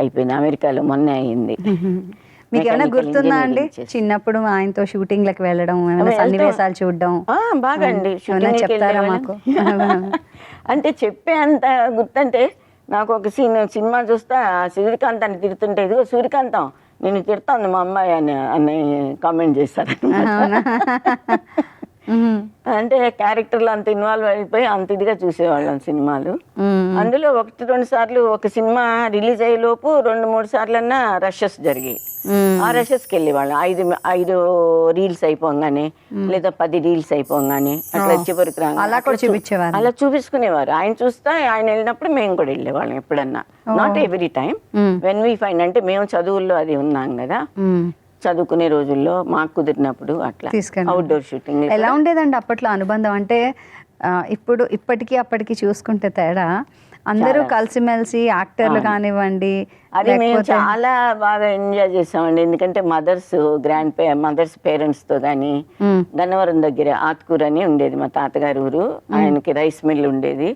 అయిపోయింది, అమెరికాలో మొన్నే అయింది. మీకు ఏమైనా గుర్తుందా అండి చిన్నప్పుడు ఆయనతో షూటింగ్లకు వెళ్ళడం, ఏమైనా సన్నివేశాలు చూడడం? బాగా అండి, చెప్తారా మాకు? అంటే చెప్పే అంత గుర్తంటే నాకు ఒక సినిమా చూస్తా సూర్యకాంత్ అని తిడుతుంటే, ఇదిగో సూర్యకాంతం నేను తిడతాను మా అమ్మాయి అని కామెంట్ చేశారు. అంటే క్యారెక్టర్లు అంత ఇన్వాల్వ్ అయిపోయి అంత ఇదిగా చూసేవాళ్ళం సినిమాలు. అందులో 1-2 సార్లు ఒక సినిమా రిలీజ్ అయ్యే లోపు 2-3 సార్లన్నా రషెస్ జరిగాయి. ఆ రషెస్కి వెళ్ళేవాళ్ళం. 5 రీల్స్ అయిపోగానే లేదా 10 రీల్స్ అయిపోగానే అట్లా చివరికి అలా చూపించుకునేవారు. ఆయన చూస్తే ఆయన వెళ్ళినప్పుడు మేము కూడా వెళ్ళేవాళ్ళం ఎప్పుడన్నా, not every time, when we find. అంటే మేము చదువుల్లో అది ఉన్నాం కదా, చదువుకునే రోజుల్లో మాకు కుదిరినప్పుడు అట్లా అవుట్డోర్ షూటింగ్. ఎలా ఉండేదండి అప్పట్లో అనుబంధం? అంటే ఇప్పటికీ అప్పటికి చూసుకుంటే తేడా, అందరూ కలిసిమెలిసి యాక్టర్లు కానివ్వండి, అది మేము చాలా బాగా ఎంజాయ్ చేసామండి. ఎందుకంటే మదర్స్ పేరెంట్స్తో కానీ, గన్నవరం దగ్గర ఆత్కూర్ అని ఉండేది మా తాతగారి ఊరు, ఆయనకి రైస్ మిల్ ఉండేది.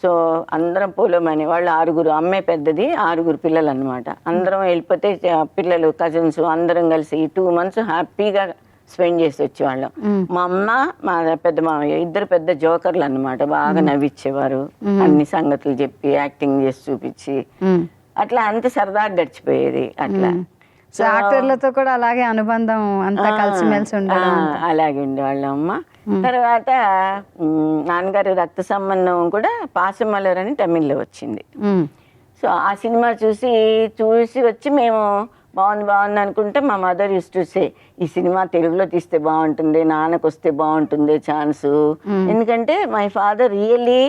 సో అందరం పోలేమని వాళ్ళు 6, అమ్మే పెద్దది, 6 పిల్లలు అనమాట. అందరం వెళ్ళిపోతే పిల్లలు కజిన్స్ అందరం కలిసి 2 months హ్యాపీగా స్పెండ్ చేసి వచ్చేవాళ్ళం. మా అమ్మ, మా పెద్ద మామయ్య ఇద్దరు పెద్ద జోకర్లు అన్నమాట, బాగా నవ్విచ్చేవారు, అన్ని సంగతులు చెప్పి యాక్టింగ్ చేసి చూపించి అట్లా అంత సరదాగా గడిచిపోయేది. అట్లా యాక్టర్లతో కూడా అలాగే అనుబంధం, అంతా కలిసిమెలిసి ఉండడం, అలాగే ఉండేవాళ్ళం. అమ్మ తర్వాత నాన్నగారు రక్త సంబంధం కూడా పాసమలర్ అని తమిళ్లో వచ్చింది. సో ఆ సినిమా చూసి వచ్చి మేము బాగుంది అనుకుంటే మా మదర్ యూస్ టు సే, ఈ సినిమా తెలుగులో తీస్తే బాగుంటుంది, నాన్నకు వస్తే బాగుంటుంది ఛాన్సు. ఎందుకంటే మై ఫాదర్ రియల్లీ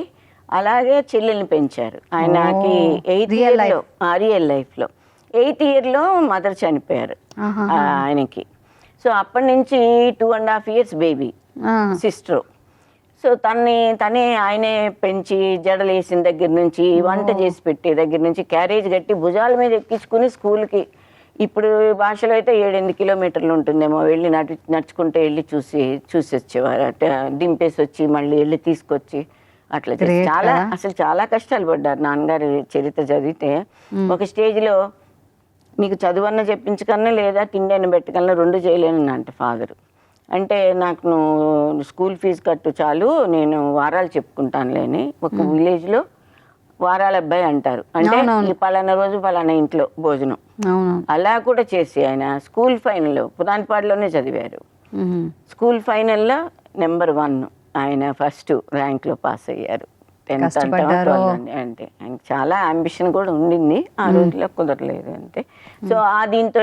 అలాగే చెల్లెల్ని పెంచారు. ఆయనకి 8th ఇయర్లో, రియల్ లైఫ్లో 8th ఇయర్లో మదర్ చనిపోయారు ఆయనకి. సో అప్పటి నుంచి 2.5 years బేబీ సిస్టర్. సో తనే ఆయనే పెంచి జడలు వేసిన దగ్గర నుంచి, వంట చేసి పెట్టే దగ్గర నుంచి, క్యారేజ్ కట్టి భుజాల మీద ఎక్కించుకుని స్కూల్కి, ఇప్పుడు భాషలో అయితే 7-8 kilometers ఉంటుందేమో, వెళ్ళి నడుచుకుంటూ వెళ్ళి చూసి వచ్చేవారు. దింపేసి వచ్చి మళ్ళీ వెళ్ళి తీసుకొచ్చి అట్లా చాలా కష్టాలు పడ్డారు. నాన్నగారి చరిత్ర చదివితే ఒక స్టేజ్లో మీకు చదువన్న చెప్పించకన్నా లేదా తిండి అని పెట్టకన్నా 2 చేయలేను అంట ఫాదర్. అంటే నాకు నువ్వు స్కూల్ ఫీజు కట్టు చాలు, నేను వారాలు చెప్పుకుంటానులేని. ఒక విలేజ్లో వారాల అబ్బాయి అంటారు, అంటే పలానా రోజు పలానా ఇంట్లో భోజనం, అలా కూడా చేసి ఆయన స్కూల్ ఫైనల్ పురాణపాడులోనే చదివారు. స్కూల్ ఫైనల్లో నెంబర్ 1 ఆయన ఫస్ట్ ర్యాంక్లో పాస్ అయ్యారు. 10th అంటే ఆయనకి చాలా అంబిషన్ కూడా ఉండింది, ఆ రోజుల్లో కుదరలేదు అంతే. సో దీంతో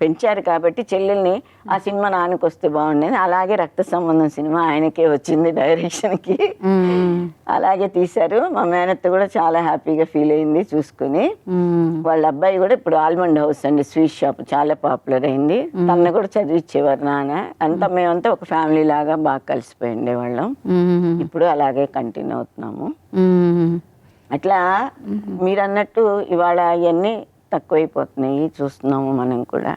పెంచారు కాబట్టి చెల్లెల్ని, ఆ సినిమా నాన్నకి వస్తే బాగుండేది. అలాగే రక్త సంబంధం సినిమా ఆయనకే వచ్చింది డైరెక్షన్కి, అలాగే తీశారు. మా మేనత్త కూడా చాలా హ్యాపీగా ఫీల్ అయింది చూసుకుని. వాళ్ళ అబ్బాయి కూడా ఇప్పుడు ఆల్మండ్ హౌస్ అండి, స్వీట్ షాప్, చాలా పాపులర్ అయింది. తనని కూడా చదివించేవారు నాన్న. అంతా మేమంతా ఒక ఫ్యామిలీ లాగా బాగా కలిసిపోయి ఉండేవాళ్ళం. ఇప్పుడు అలాగే కంటిన్యూ అవుతున్నాము. అట్లా మీరు అన్నట్టు ఇవాళ అవన్నీ తక్కువైపోతున్నాయి, చూస్తున్నాము మనం కూడా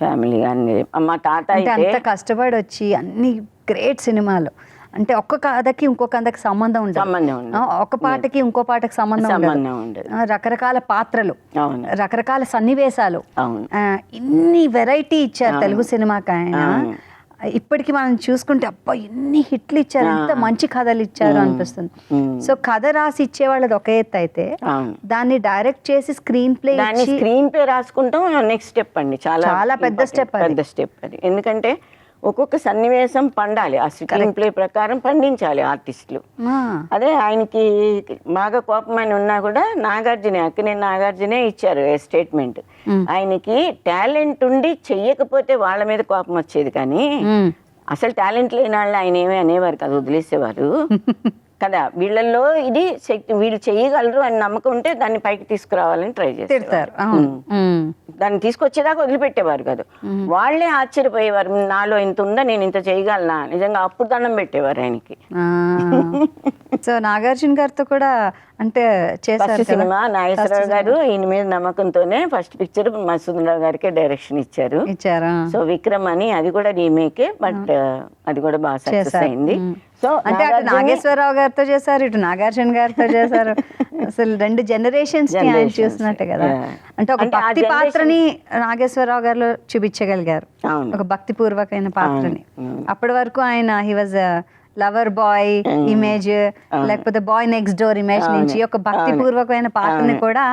ఫ్యామిలీ. అన్ని మా తాత అంత కష్టపడి వచ్చి అన్ని గ్రేట్ సినిమాలు, అంటే ఒక్క కథకి ఇంకో కథకి సంబంధం ఉండదు, ఒక పాటకి ఇంకో పాటకి సంబంధం ఉండదు, రకరకాల పాత్రలు, రకరకాల సన్నివేశాలు, ఇన్ని వెరైటీ ఇచ్చారు తెలుగు సినిమాకి ఆయన. ఇప్పటికి మనం చూసుకుంటే అబ్బా ఎన్ని హిట్లు ఇచ్చారు, ఎంత మంచి కథలు ఇచ్చారు అనిపిస్తుంది. సో కథ రాసి ఇచ్చేవాళ్ళది ఒక ఎత్తు అయితే, దాన్ని డైరెక్ట్ చేసి స్క్రీన్ ప్లే రాసుకుంటాం నెక్స్ట్ స్టెప్ అండి, చాలా పెద్ద స్టెప్ అది. ఎందుకంటే ఒక్కొక్క సన్నివేశం పండాలి, ఆ స్క్రీన్ ప్లే ప్రకారం పండించాలి ఆర్టిస్టులు. అదే ఆయనకి బాగా కోపమని ఉన్నా కూడా అక్కినేని నాగార్జునే ఇచ్చారు స్టేట్మెంట్. ఆయనకి టాలెంట్ ఉండి చెయ్యకపోతే వాళ్ళ మీద కోపం వచ్చేది, కానీ అసలు టాలెంట్ లేని వాళ్ళు ఆయన ఏమీ అనేవారు కదా, వదిలేసేవారు కదా. వీళ్ళల్లో ఇది శక్తి, వీళ్ళు చేయగలరు అని నమ్మకం ఉంటే దాన్ని పైకి తీసుకురావాలని ట్రై చేస్తారు. దాన్ని తీసుకొచ్చేదాకా వదిలిపెట్టేవారు కాదు. వాళ్ళే ఆశ్చర్యపోయేవారు, నాలో ఇంత ఉందా, నేను ఇంత చేయగలనా, నిజంగా అప్పుడు దండం పెట్టేవారు ఆయనకి. సో నాగార్జున గారితో కూడా అంటే ఫస్ట్ సినిమా నాగేశ్వరరావు గారు ఈయన మీద నమ్మకంతోనే ఫస్ట్ పిక్చర్ మధుసూదన్ గారికే డైరెక్షన్ ఇచ్చారు. సో విక్రమ్ అని, అది కూడా రీమేకే, బట్ అది కూడా బాగా సక్సెస్ అయింది. సో అంటే అటు నాగేశ్వరరావు గారితో చేశారు, ఇటు నాగార్జున గారితో చేశారు. అసలు 2 జనరేషన్స్ కి ఆయన చూసినట్టే కదా. అంటే ఒక భక్తి పాత్రని నాగేశ్వరరావు గారిలో చూపించగలిగారు, ఒక భక్తి పూర్వకమైన పాత్రని. అప్పటి వరకు ఆయన he was lover boy image, లేకపోతే బాయ్ నెక్స్ట్ డోర్ ఇమేజ్ నుంచి ఒక భక్తి పూర్వకమైన పాత్రని కూడా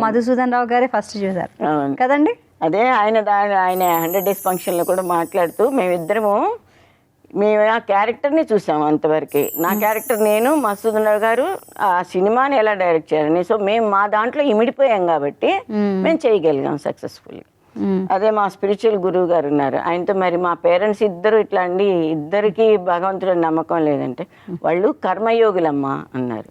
మధుసూదన్ రావు గారే ఫస్ట్ చూసారు కదండి. అదే ఆయన 100 Days ఫంక్షన్ లో కూడా మాట్లాడుతూ మేము ఆ క్యారెక్టర్ని చూసాము అంతవరకే. నా క్యారెక్టర్ నేను, మధుసూదన్ రావు గారు ఆ సినిమాని ఎలా డైరెక్ట్ చేయాలని. సో మేము మా దాంట్లో ఇమిడిపోయాం కాబట్టి మేము చేయగలిగాం సక్సెస్ఫుల్లీ. అదే మా స్పిరిచువల్ గురువు గారు ఉన్నారు, ఆయనతో మరి మా పేరెంట్స్ ఇద్దరు ఇట్లా అండి, ఇద్దరికి భగవంతుడు నమ్మకం లేదంటే వాళ్ళు కర్మయోగులమ్మా అన్నారు.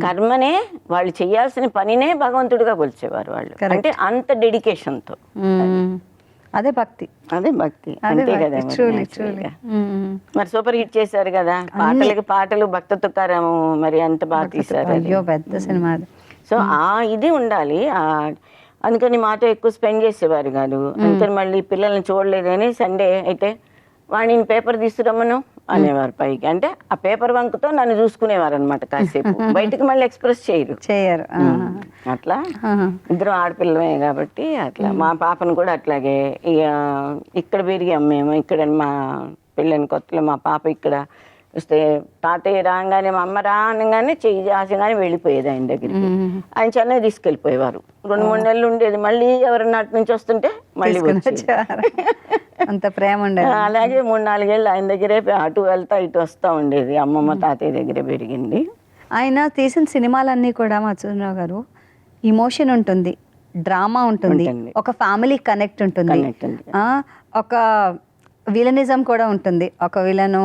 కర్మనే, వాళ్ళు చేయాల్సిన పనినే భగవంతుడిగా కొలిచేవారు వాళ్ళు, అంటే అంత డెడికేషన్తో. అదే భక్తి అంతే కదా. మరి సూపర్ హిట్ చేశారు కదా, పాటలు భక్త తుకారాము మరి అంత బాగా తీశారు, పెద్ద సినిమా. సో ఇది ఉండాలి. అందుకని మాతో ఎక్కువ స్పెండ్ చేసేవారు కాదు. అందుకని మళ్ళీ పిల్లల్ని చూడలేదని సండే అయితే వాడిని పేపర్ తీసుకురమ్మను అనేవారు పైకి. అంటే ఆ పేపర్ వంకతో నన్ను చూసుకునేవారు అనమాట కాసేపు, బయటకు మళ్ళీ ఎక్స్ప్రెస్ చేయరు. అట్లా ఇద్దరు ఆడపిల్లమే కాబట్టి అట్లా. మా పాపను కూడా అట్లాగే, ఇక్కడ పెరిగాం మేము. ఇక్కడ మా పెళ్ళని కొత్తలో మా పాప ఇక్కడ వస్తే తాతయ్య రాగానే మా అమ్మ రాగానే చెయ్యి జాసగానే వెళ్ళిపోయేది ఆయన దగ్గరికి. ఆయన చెన్నై తీసుకెళ్ళిపోయేవారు, 2-3 నెలలు ఉండేది. మళ్ళీ ఎవరన్నా అటు నుంచి వస్తుంటే మళ్ళీ అంత ప్రేమ ఉండేది. అలాగే 3-4 ఏళ్ళు ఆయన దగ్గరే అటు వెళ్తా ఇటు వస్తూ ఉండేది. అమ్మమ్మ తాతయ్య దగ్గరే పెరిగింది. ఆయన తీసిన సినిమాలన్నీ కూడా మధుసూదన్ గారు ఇమోషన్ ఉంటుంది, డ్రామా ఉంటుంది, ఒక ఫ్యామిలీ కనెక్ట్ ఉంటుంది, ఒక విలనిజం కూడా ఉంటుంది, ఒక విలను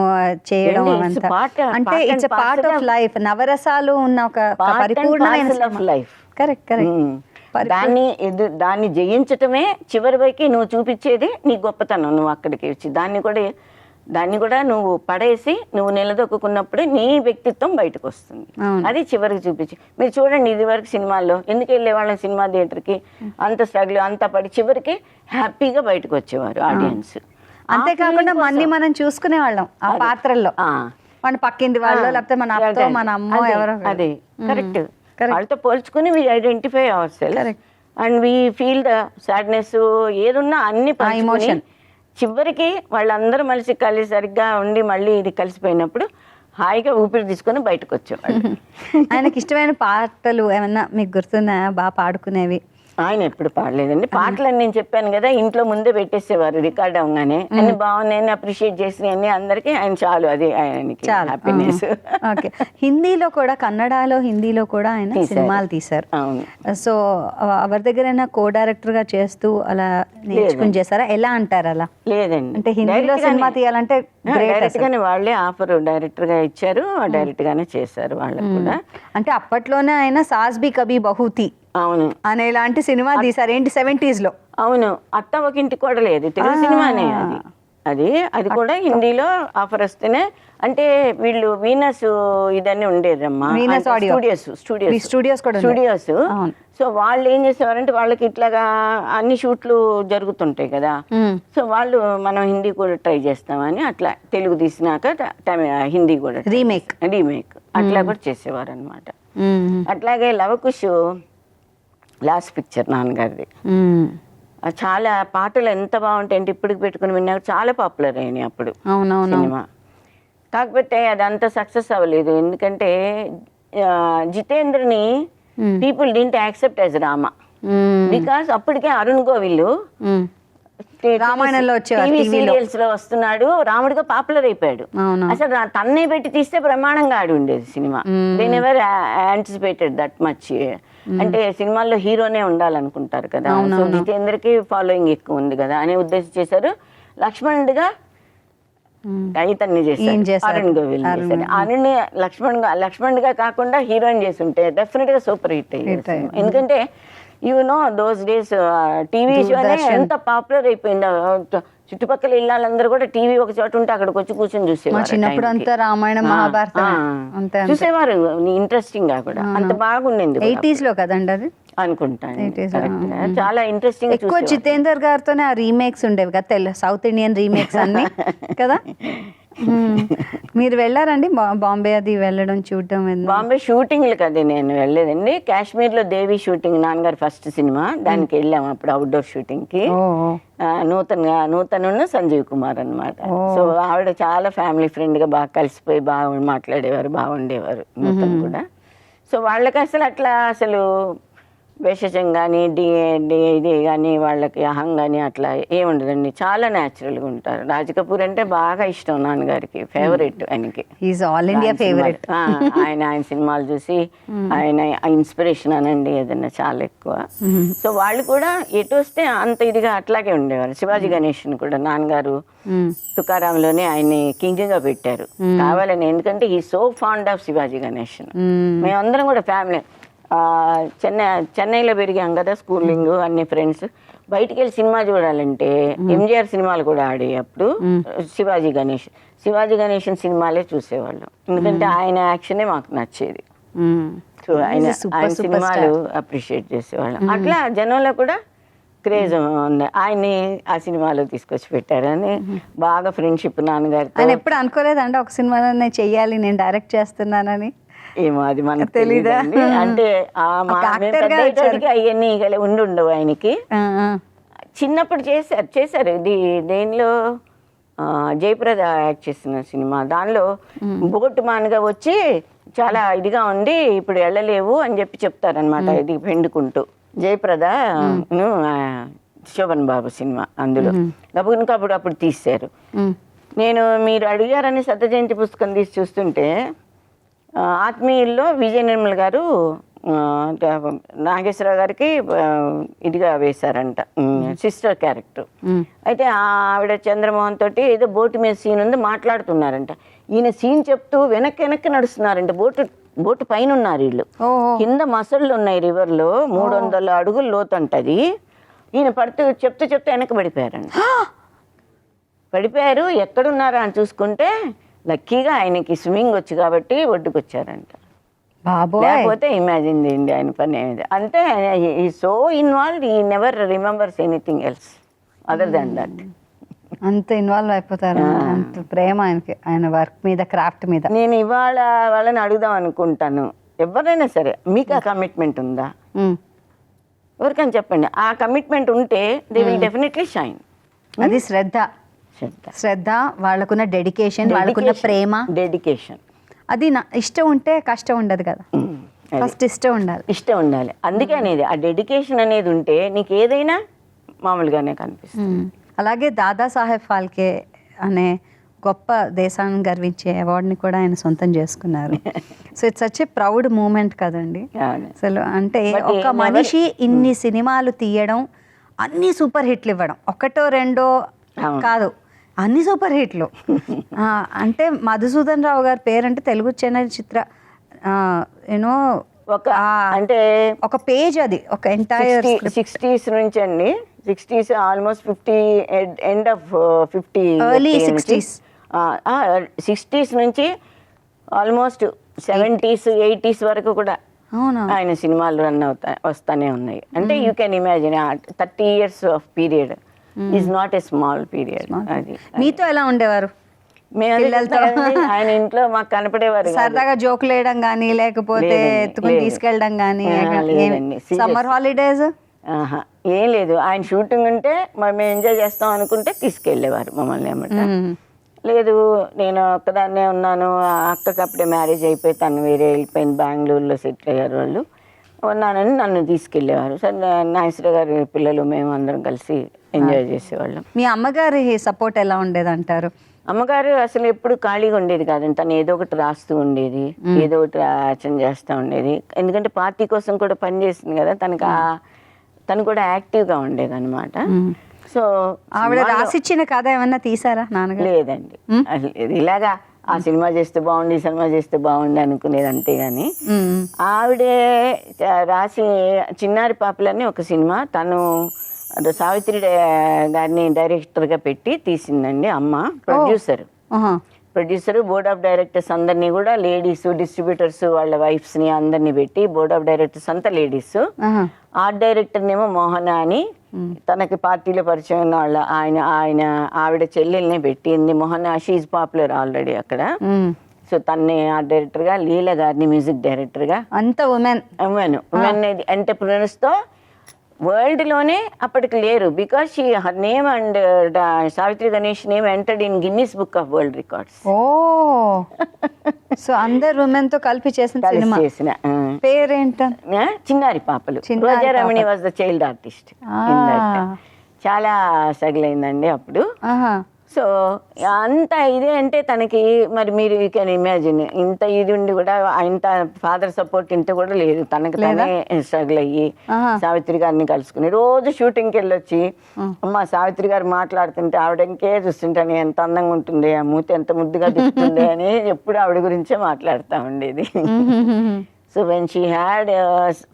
చేయడం అంతా. అంటే ఇట్స్ పార్ట్ ఆఫ్ లైఫ్. నవరసాలు ఉన్న ఒక పరిపూర్ణమైన లైఫ్. కరెక్ట్. దాన్ని జయించటమే చివరి వైకి నువ్వు చూపించేది నీ గొప్పతనం. నువ్వు అక్కడికి వచ్చి దాన్ని కూడా నువ్వు పడేసి నువ్వు నిలదొక్కున్నప్పుడే నీ వ్యక్తిత్వం బయటకు వస్తుంది. అది చివరికి చూపించి. మీరు చూడండి, ఇది వరకు సినిమాల్లో ఎందుకు వెళ్ళేవాళ్ళం సినిమా థియేటర్కి, అంత స్ట్రగుల్ అంతా పడి చివరికి హ్యాపీగా బయటకు వచ్చేవారు ఆడియన్స్. అంతేకాకుండా మనం చూసుకునే వాళ్ళం ఆ పాత్రల్లో, మన పక్కింటి వాళ్ళు, లేకపోతే మన అత్త, మన అమ్మ, ఎవరో. అదే కరెక్ట్. వాళ్ళతో పోల్చుకుని we identify our self and we feel the sadness, ఏదున్నా అన్ని ఎమోషన్. చివరికి వాళ్ళందరూ కలిసి సరిగ్గా ఉండి మళ్ళీ ఇది కలిసిపోయినప్పుడు హాయిగా ఊపిరి తీసుకొని బయటకు వచ్చేవాళ్ళు. ఆయనకి ఇష్టమైన పాటలు ఏమన్నా మీకు గుర్తున్నాయా, బాగా పాడుకునేవి? ఆయన ఎప్పుడు పాడలేదండి. పాటలని నేను చెప్పాను కదా, ఇంట్లో ముందే పెట్టేసేవారు రికార్డ్ అవగానే. అన్ని బాగున్నాయని అప్రిషియేట్ చేసినవన్నీ అందరికీ ఆయన చాలు, అది ఆయనకి హ్యాపీనెస్. ఓకే. హిందీలో కూడా, కన్నడలో హిందీలో కూడా ఆయన సినిమాలు తీశారు. సో ఎవరి దగ్గరైనా కో డైరెక్టర్ గా చేస్తూ అలా నేర్చుకుని చేశారా? ఎలా అంటారు అలా? లేదండి, అంటే హిందీలో సినిమా తీయాలంటే డైరెక్ట్ గానే వాళ్ళే ఆఫర్ డైరెక్టర్ గా ఇచ్చారు, డైరెక్ట్ గానే చేశారు వాళ్ళకు కూడా. అంటే అప్పట్లోనే ఆయన సాస్ బి కభీ బహూతి అవును అనే ఇలాంటి సినిమా తీశారు. ఏంటి 70s లో? అవును, అత్త ఒక ఇంటి కూడా లేదు, తెలుగు సినిమానే అది కూడా హిందీలో ఆఫర్ వస్తేనే. అంటే వీళ్ళు వీనస్ ఇదన్నీ ఉండేదమ్మా, స్టూడియోస్. సో వాళ్ళు ఏం చేసేవారంటే, వాళ్ళకి ఇట్లాగా అన్ని షూట్లు జరుగుతుంటాయి కదా, సో వాళ్ళు మనం హిందీ కూడా ట్రై చేస్తామని అట్లా తెలుగు తీసినాక హిందీ కూడా రీమేక్ అట్లా కూడా చేసేవారు అనమాట. అట్లాగే లవకుశ్ లాస్ట్ పిక్చర్ నాన్నగారిది, చాలా పాటలు ఎంత బాగుంటాయంటే ఇప్పటికి పెట్టుకుని విన్నాక చాలా పాపులర్ అయినాయి అప్పుడు సినిమా. కాకపోతే అదంతా సక్సెస్ అవ్వలేదు, ఎందుకంటే జితేంద్రని people didn't accept as Rama, because అప్పటికే అరుణ్ గోవిల్ రామాయణంలో వచ్చేవారు టీవీ టీవీలో. సీరియల్స్ లో వస్తున్నాడు, రాముడిగా పాపులర్ అయిపోయాడు. అవును. అసలు తన్నే పెట్టి తీస్తే బ్రహ్మాండంగా ఆడి ఉండేది cinema. They never anticipated that much. అంటే సినిమాల్లో హీరోనే ఉండాలనుకుంటారు కదా, సో జితేంద్రకి ఫాలోయింగ్ ఎక్కువ ఉంది కదా అనే ఉద్దేశం చేశారు. లక్ష్మణుడిగా ఇతన్ని చేశారు, అరుణ్ గోవిల్ చేశారు. అరుణ్ లక్ష్మణుడిగా కాకుండా హీరోయిన్ చేసి ఉంటే డెఫినెట్ గా సూపర్ హిట్ అయ్యేది. ఎందుకంటే you know those days TV షోనే ఎంత పాపులర్ అయిపోయిందో, చుట్టుపక్కల ఇళ్ళందరూ కూడా టీవీ ఒక చోట ఉంటే అక్కడికి వచ్చి కూర్చొని చూసేవారు. చిన్నప్పుడు అంతా రామాయణం మహాభారతం చూసేవారు ఇంట్రెస్టింగ్ గా కూడా. అంత బాగుండింది. 80s లో కదండి అది అనుకుంటాను. చాలా ఇంట్రెస్టింగ్. ఎక్కువ జితేందర్ గారితోనే ఆ రీమేక్స్ ఉండేవి కదా, సౌత్ ఇండియన్ రీమేక్స్ అన్ని కదా. మీరు వెళ్ళారండి బాంబే అది వెళ్ళడం చూడటం? బాంబే షూటింగ్లు కదా నేను వెళ్ళలేదండి. కాశ్మీర్లో దేవి షూటింగ్, నాన్నగారు ఫస్ట్ సినిమా, దానికి వెళ్ళాము అప్పుడు అవుట్డోర్ షూటింగ్ కి. నూతన్ సంజీవ్ కుమార్ అన్నమాట. సో ఆవిడ చాలా ఫ్యామిలీ ఫ్రెండ్ గా బాగా కలిసిపోయి బాగా మాట్లాడేవారు, బాగుండేవారు నూతన్ కూడా. సో వాళ్ళకి అసలు భేషజం కానీ ఇది కానీ వాళ్ళకి అహం కానీ అట్లా ఏముండదండి, చాలా న్యాచురల్గా ఉంటారు. రాజ్ కపూర్ అంటే బాగా ఇష్టం నాన్నగారికి, ఫేవరెట్ ఆయనకి. All India favourite. ఆయన సినిమాలు చూసి ఆయన ఇన్స్పిరేషన్ అనండి ఏదన్నా చాలా ఎక్కువ. సో వాళ్ళు కూడా ఎటు వస్తే అంత ఇదిగా అట్లాగే ఉండేవారు. శివాజీ గణేషన్ కూడా నాన్నగారు తుకారాంలోనే ఆయన్ని కింగ్గా పెట్టారు కావాలని, ఎందుకంటే ఈ so fond of Shivaji Ganesan. మేమందరం కూడా ఫ్యామిలీ చెన్నైలో పెరిగాం కదా, స్కూలింగ్ అన్ని ఫ్రెండ్స్. బయటికి వెళ్ళి సినిమా చూడాలంటే ఎంజిఆర్ సినిమాలు కూడా ఆడే అప్పుడు శివాజీ గణేషన్ సినిమాలే చూసేవాళ్ళం, ఎందుకంటే ఆయన యాక్షనే మాకు నచ్చేది. సో ఆయన సినిమాలు అప్రిషియేట్ చేసేవాళ్ళం. అట్లా జనంలో కూడా క్రేజ్ ఉంది. ఆయన్ని ఆ సినిమాలో తీసుకొచ్చి పెట్టారని బాగా ఫ్రెండ్షిప్ నాన్నగారితో. ఆయన ఎప్పుడు అనుకోలేదండి ఒక సినిమాలో నేను చెయ్యాలి, నేను డైరెక్ట్ చేస్తున్నానని? ఏమో అది మనకు తెలీదా. అంటే అవన్నీ ఉండవు ఆయనకి. చిన్నప్పుడు చేశారు దేనిలో జయప్రద యాక్ట్ చేసిన సినిమా, దానిలో బోటు మాన్గా వచ్చి చాలా ఇదిగా ఉండి ఇప్పుడు వెళ్ళలేవు అని చెప్తారనమాట, ఇది పెండుకుంటూ. జయప్రద శోభన్ బాబు సినిమా, అందులో అప్పుడు తీశారు. మీరు అడిగారని సత్య జయంతి పుస్తకం తీసి చూస్తుంటే ఆత్మీయుల్లో విజయ నిర్మల్ గారు నాగేశ్వరరావు గారికి ఇదిగా వేశారంట, సిస్టర్ క్యారెక్టర్. అయితే ఆవిడ చంద్రమోహన్ తోటి ఏదో బోటు మీద సీన్ ఉంది, మాట్లాడుతున్నారంట. ఈయన సీన్ చెప్తూ వెనక్కి నడుస్తున్నారంట. బోటు పైన ఉన్నారు వీళ్ళు, కింద మసళ్ళు ఉన్నాయి రివర్లో, 300 అడుగులు లోతంటది. ఈయన చెప్తూ వెనక్కి పడిపోయారు. ఎక్కడున్నారా అని చూసుకుంటే లక్కీగా ఆయనకి స్విమ్మింగ్ వచ్చు కాబట్టి ఒడ్డుకు వచ్చారంట. లేకపోతే ఇమాజిన్ చేయండి ఆయన పని ఏమిది. అంటే ఈ సో ఇన్వాల్వ్డ్, ఈ never remembers anything else other than that. అంత ఇన్వాల్వ్ అయిపోతారు, అంత ప్రేమ ఆయనకి, ఆయన వర్క్ మీద, క్రాఫ్ట్ మీద. నేను ఇవాళ వాళ్ళని అడుగుదాం అనుకుంటాను, ఎవరైనా సరే మీకు ఆ కమిట్మెంట్ ఉందా? ఎవరికైనా చెప్పండి. ఆ కమిట్మెంట్ ఉంటే దే విల్ డెఫినెట్లీ షైన్. అది శ్రద్ధ, వాళ్ళకున్న డెడికేషన్, వాళ్ళకున్న ప్రేమ, డెడికేషన్. అది ఇష్టం ఉంటే కష్టం ఉండదు కదా, ఫస్ట్ ఇష్టం ఉండాలి. అందుకే అనేది ఆ డెడికేషన్ అనేది ఉంటే నీకు ఏదైనా మామూలుగానే కనిపిస్తుంది. అలాగే దాదాసాహెబ్ ఫాల్కే అనే గొప్ప దేశాన్ని గర్వించే అవార్డుని కూడా ఆయన సొంతం చేసుకున్నారు. So it's such a proud moment కదండి అసలు. అంటే ఒక మనిషి ఇన్ని సినిమాలు తీయడం, అన్ని సూపర్ హిట్లు ఇవ్వడం, ఒకటో రెండో కాదు, అన్ని సూపర్ హిట్లు. అంటే మధుసూదన్ రావు గారి పేరంటే తెలుగు చలనచిత్ర యూనో అంటే ఒక పేజ్, అది ఒక ఎంటైర్ 60s నుంచి అండి, 60s almost 50 end of 50 early 60s నుంచి ఆల్మోస్ట్ 70s 80s వరకు కూడా ఆయన సినిమాలు వస్తానే ఉన్నాయి. అంటే you can imagine 30 years of period is not a small period. అది మీతో ఎలా ఉండేవారు? పిల్లలతో ఆయన ఇంట్లో మాకు కనపడేవారు, సరదాగా జోకులు వేయడం కానీ, లేకపోతే ఎత్తుకుని తీసుకెళ్ళడం కానీ, సమ్మర్ హాలిడేస్ ఏం లేదు. ఆయన షూటింగ్ ఉంటే మేము ఎంజాయ్ చేస్తాం అనుకుంటే తీసుకెళ్ళేవారు మమ్మల్ని అన్నమాట. లేదు నేను ఒక్కదాన్నే ఉన్నాను, అక్కకి అప్పుడే మ్యారేజ్ అయిపోయి తను వేరే వెళ్ళిపోయింది, బెంగళూరులో సెటిల్ అయ్యారు వాళ్ళు. ఉన్నానని నన్ను తీసుకెళ్ళేవారు. సరే నాగేశ్వరరావు గారి పిల్లలు మేము అందరం కలిసి ఎంజాయ్ చేసేవాళ్ళం. మీ అమ్మగారి సపోర్ట్ ఎలా ఉండేది అంటారు? అమ్మగారు అసలు ఎప్పుడు ఖాళీగా ఉండేది కాదండి. తను ఏదో ఒకటి రాస్తూ ఉండేది, ఏదో ఒకటి రచన చేస్తూ ఉండేది. ఎందుకంటే పార్టీ కోసం కూడా పనిచేసింది కదా, తను కూడా యాక్టివ్గా ఉండేది అనమాట. సో ఆవిడ రాసిచ్చిన కథ ఏమన్నా తీసారా నాన్నగారు? లేదండి, అసలు ఇలాగా ఆ సినిమా చేస్తే బాగుండి, ఈ సినిమా చేస్తే బాగుండి అనుకునేది అంతేగాని ఆవిడే రాసి చిన్నారి పాపలని ఒక సినిమా తను సావిత్రి గారిని డైరెక్టర్గా పెట్టి తీసిందండి అమ్మ. ప్రొడ్యూసర్ బోర్డ్ ఆఫ్ డైరెక్టర్స్ అందరినీ కూడా లేడీస్, డిస్ట్రిబ్యూటర్స్ వాళ్ళ వైఫ్స్ని అందరినీ పెట్టి, బోర్డ్ ఆఫ్ డైరెక్టర్స్ అంతా లేడీస్. ఆర్ట్ డైరెక్టర్నేమో మోహన అని తనకి పార్టీలో పరిచయం ఉన్న వాళ్ళ ఆవిడ చెల్లెల్ని పెట్టింది. మోహన షీఈ్ పాపులర్ ఆల్రెడీ అక్కడ. సో తన్ని ఆర్ట్ డైరెక్టర్గా, లీలా గారిని మ్యూజిక్ డైరెక్టర్గా, అంతా ఉమెన్ ఎంటర్ప్రినర్స్తో వరల్డ్లోనే అప్పటికి లేరు. Because her name and Savitri Ganesh name entered in Guinness book of world records. ఓ సో అందరు ఉమెన్ తో కలిపి చేసిన పేరేంట? చిన్నారి పాపలు. Roja Ramani was the child artist. చాలా స్ట్రగుల్ అయిందండి అప్పుడు. సో అంత ఇదే అంటే తనకి మరి మీరు యూ కెన్ ఇమాజిన్, ఇంత ఇది ఉండి కూడా ఇంత ఫాదర్ సపోర్ట్ ఇంత కూడా లేదు. తనకి తనే స్ట్రగుల్ అయ్యి సావిత్రి గారిని కలుసుకుని రోజు షూటింగ్కి వెళ్ళొచ్చి, అమ్మ సావిత్రి గారు మాట్లాడుతుంటే ఆవిడ ఇంకే చూస్తుంటాను, ఎంత అందంగా ఉంటుంది, ఆ మూతి ఎంత ముద్దుగా దిస్తుంది అని ఎప్పుడు ఆవిడ గురించే మాట్లాడుతూ ఉండేది. So when she had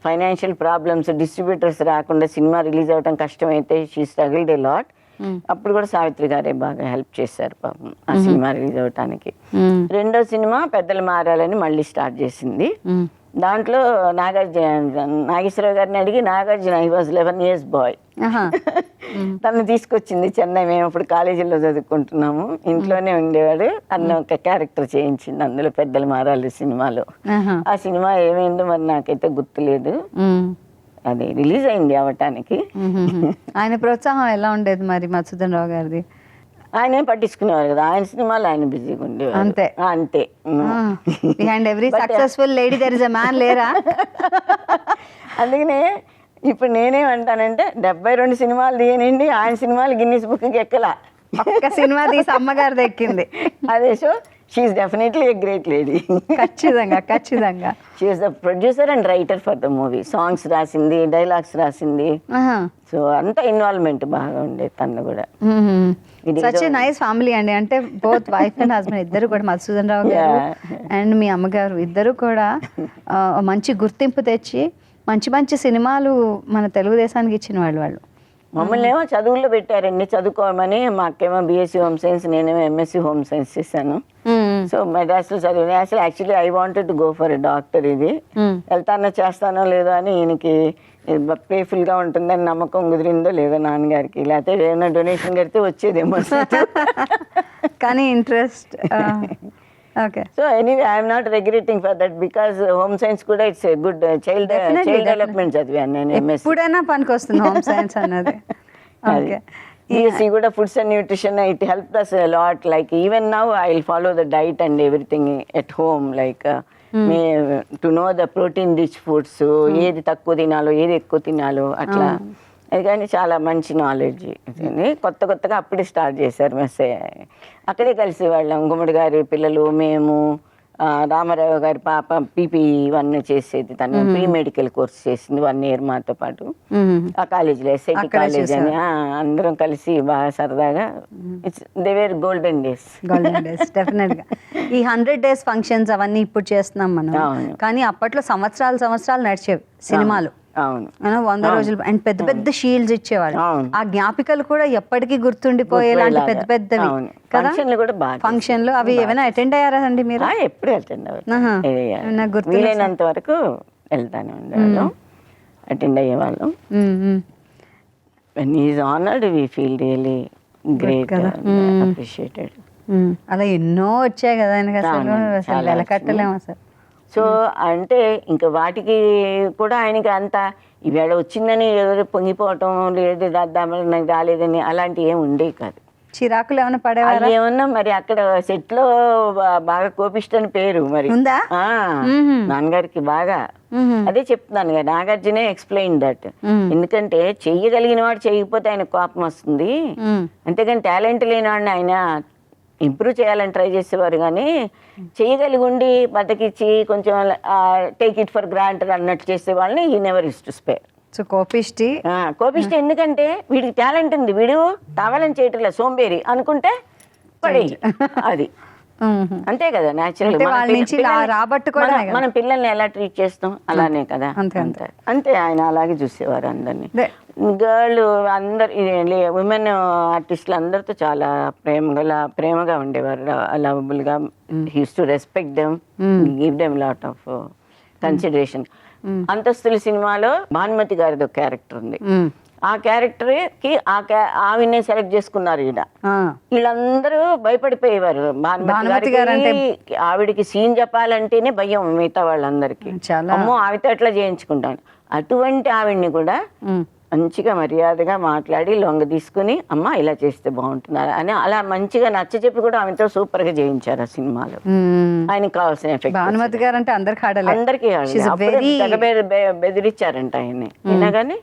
financial problems, distributors రాకుండా సినిమా రిలీజ్ అవ్వడం కష్టమైతే షీ స్ట్రగుల్డ్ ఎ లాట్. అప్పుడు కూడా సావిత్రి గారే బాగా హెల్ప్ చేశారు పాపం ఆ సినిమా రిలీజ్ అవటానికి. రెండో సినిమా పెద్దలు మారాలని మళ్ళీ స్టార్ట్ చేసింది. దాంట్లో నాగేశ్వరరావు గారిని అడిగి, Nagarjuna he was 11 years boy, తను తీసుకొచ్చింది చెన్నై. మేము అప్పుడు కాలేజీలో చదువుకుంటున్నాము, ఇంట్లోనే ఉండేవాడు. అన్న ఒక క్యారెక్టర్ చేయించింది అందులో, పెద్దలు మారాలి సినిమాలో. ఆ సినిమా ఏమైందో మరి నాకైతే గుర్తులేదు. అది రిలీజ్ అయింది అవటానికి. ఆయన ప్రోత్సాహం ఎలా ఉండేది మరి మధుసూదన్ రావు గారిది? ఆయన ఏం పట్టించుకునేవారు కదా, ఆయన సినిమాలో ఆయన బిజీగా ఉండేవారు. అంతే అంతే. Behind every successful lady there is a man లేరా? అందుకనే ఇప్పుడు నేనేమంటానంటే 72 సినిమాలు తీయనండి, ఆయన సినిమాలు గిన్నిస్ బుక్కి ఎక్కలా. ఒక్క సినిమా తీసి అమ్మగారిది ఎక్కింది. అదే. So she is definitely a great lady. ఖచ్చితంగా she is the producer and writer for the movie. Songs రాసింది, డైలాగ్స్ రాసింది. సో అంత ఇన్వాల్వ్మెంట్ బాగా ఉండేది తను కూడా. సచ్ ఎ నైస్ ఫ్యామిలీ అండి. అంటే బోత్ వైఫ్ అండ్ హస్బెండ్ ఇద్దరు కూడా, మధుసూదన్ రావు గారు అండ్ మీ అమ్మగారు ఇద్దరు కూడా మంచి గుర్తింపు తెచ్చి మంచి మంచి సినిమాలు మన తెలుగుదేశానికి ఇచ్చిన వాళ్ళు. మమ్మల్ని ఏమో చదువుల్లో పెట్టారండి, చదువుకోమని. మా అక్కేమో బీఎస్సీ హోమ్ సైన్స్, నేనేమో ఎంఎస్సీ హోమ్ సైన్స్ చేశాను. సో మెడ్రాస్లో చదివిన. అసలు actually I wanted to go for a doctor. ఇది వెళ్తానో చేస్తానో లేదో అని ఈయనకి ప్రేఫుల్గా ఉంటుందని నమ్మకం కుదిరిందో లేదో నాన్నగారికి, లేకపోతే ఏమైనా డొనేషన్ కడితే వచ్చేదేమో. కానీ interest. Okay. So anyway I'm not regretting for that, because home science కూడా it's a good child development చదివాను నేను. ఎప్పుడైనా పనికి వస్తుంది హోమ్ సైన్స్ అన్నది. ఓకే. BSc కూడా foods and nutrition, it help us a lot. Like even now I will follow the diet and everything at home, like to know the protein rich foods, ఏది తక్కువ తినాలో ఏది ఎక్కువ తినాలో అట్లా. అది కానీ చాలా మంచి నాలెడ్జ్. కొత్తగా అప్పుడే స్టార్ట్ చేశారు మెస్. అక్కడే కలిసి వాళ్ళం, గుమ్మడి గారి పిల్లలు, మేము, రామారావు గారి పాప PP1 చేసేది. తను ప్రీ మెడికల్ కోర్స్ చేసింది 1 year మాతో పాటు ఆ కాలేజీలో, SIT కాలేజ్ అని. అందరం కలిసి బాగా సరదాగా, దే వేర్ గోల్డెన్ డేస్. డెఫినెట్గా. ఈ 100 days ఫంక్షన్స్ అవన్నీ ఇప్పుడు చేస్తున్నాం మనం, కానీ అప్పట్లో సంవత్సరాలు నడిచేవి సినిమాలు. అవును, 100 రోజులు అండ్ పెద్ద పెద్ద షీల్డ్స్ ఇచ్చేవాళ్ళు. ఆ జ్ఞాపికలు కూడా ఎప్పటికీ గుర్తుండిపోయేలాంటి పెద్ద పెద్దవి కదా. ఫంక్షన్ లో అవి ఏమైనా అటెండ్ అయ్యారా అండి మీరు? ఎప్పుడు అటెండ్ అయ్యారు, వీలైనంత వరకు వెళ్తానే ఉండేవాళ్ళం, అటెండ్ అయ్యేవాళ్ళం. When he is honoured we feel really great, appreciated. అలా ఎన్నో వచ్చాయి కదా ఆయనకి, అసలు వెలకట్టలేము అసలు. సో అంటే ఇంకా వాటికి కూడా ఆయనకి అంత ఈవేళ వచ్చిందని ఎవరు పొంగిపోవటం లేదు, నాకు రాలేదని అలాంటివి ఏమి ఉండేవి కాదు. చిరాకులు ఏమైనా పడేవారు? ఏమన్నా మరి అక్కడ సెట్ లో బాగా కోపిష్ట అని పేరు మరి నాన్నగారికి బాగా అదే చెప్తున్నాను కదా, నాగార్జునే ఎక్స్ప్లెయిన్ దట్. ఎందుకంటే చెయ్యగలిగిన వాడు చేయకపోతే ఆయన కోపం వస్తుంది, అంతేగాని టాలెంట్ లేని వాడిని ఆయన ఇంప్రూవ్ చేయాలని ట్రై చేసేవారు. కానీ చేయగలిగి ఉండి బతకిచ్చి కొంచెం టేక్ ఇట్ ఫర్ గ్రాంటెడ్ అన్నట్టు చేసే వాళ్ళని ఈ never is to spare. So కోపిష్టి ఎందుకంటే వీడికి టాలెంట్ ఉంది, వీడు కావాలని చేయటం లేదు, సోంబేరి అనుకుంటే పడే అది అంతే కదా. న్యాచురల్ మనం పిల్లల్ని ఎలా ట్రీట్ చేస్తాం అలానే కదా. అంతే ఆయన అలాగే చూసేవారు అందరినీ. గర్ల్ అందరు ఉమెన్ ఆర్టిస్టులు అందరితో చాలా ప్రేమగా ఉండేవారు, లవబుల్ గా. He use to respect them, give them lot of consideration. అంతస్తుల సినిమాలో భానుమతి గారిది ఒక క్యారెక్టర్ ఉంది, ఆ క్యారెక్టర్ కి ఆవిడనే సెలెక్ట్ చేసుకున్నారు. వీళ్ళందరూ భయపడిపోయేవారు భానుమతి గారికి. ఆవిడికి సీన్ చెప్పాలంటేనే భయం మిగతా వాళ్ళందరికీ, అమ్మో ఆవిడతో ఎట్లా చేయించుకుంటాను. అటువంటి ఆవిడ్ని కూడా మంచిగా మర్యాదగా మాట్లాడి లొంగ తీసుకుని అమ్మ ఇలా చేస్తే బాగుంటుంది అని అలా మంచిగా నచ్చ చెప్పి కూడా ఆమెతో సూపర్ గా చేయించారు ఆ సినిమాలో. ఆయనకి కావాల్సిన ఎఫెక్ట్. భానుమతి గారు అంటే అందరికీ బెదిరించారంట ఆయన్ని. అయినా కానీ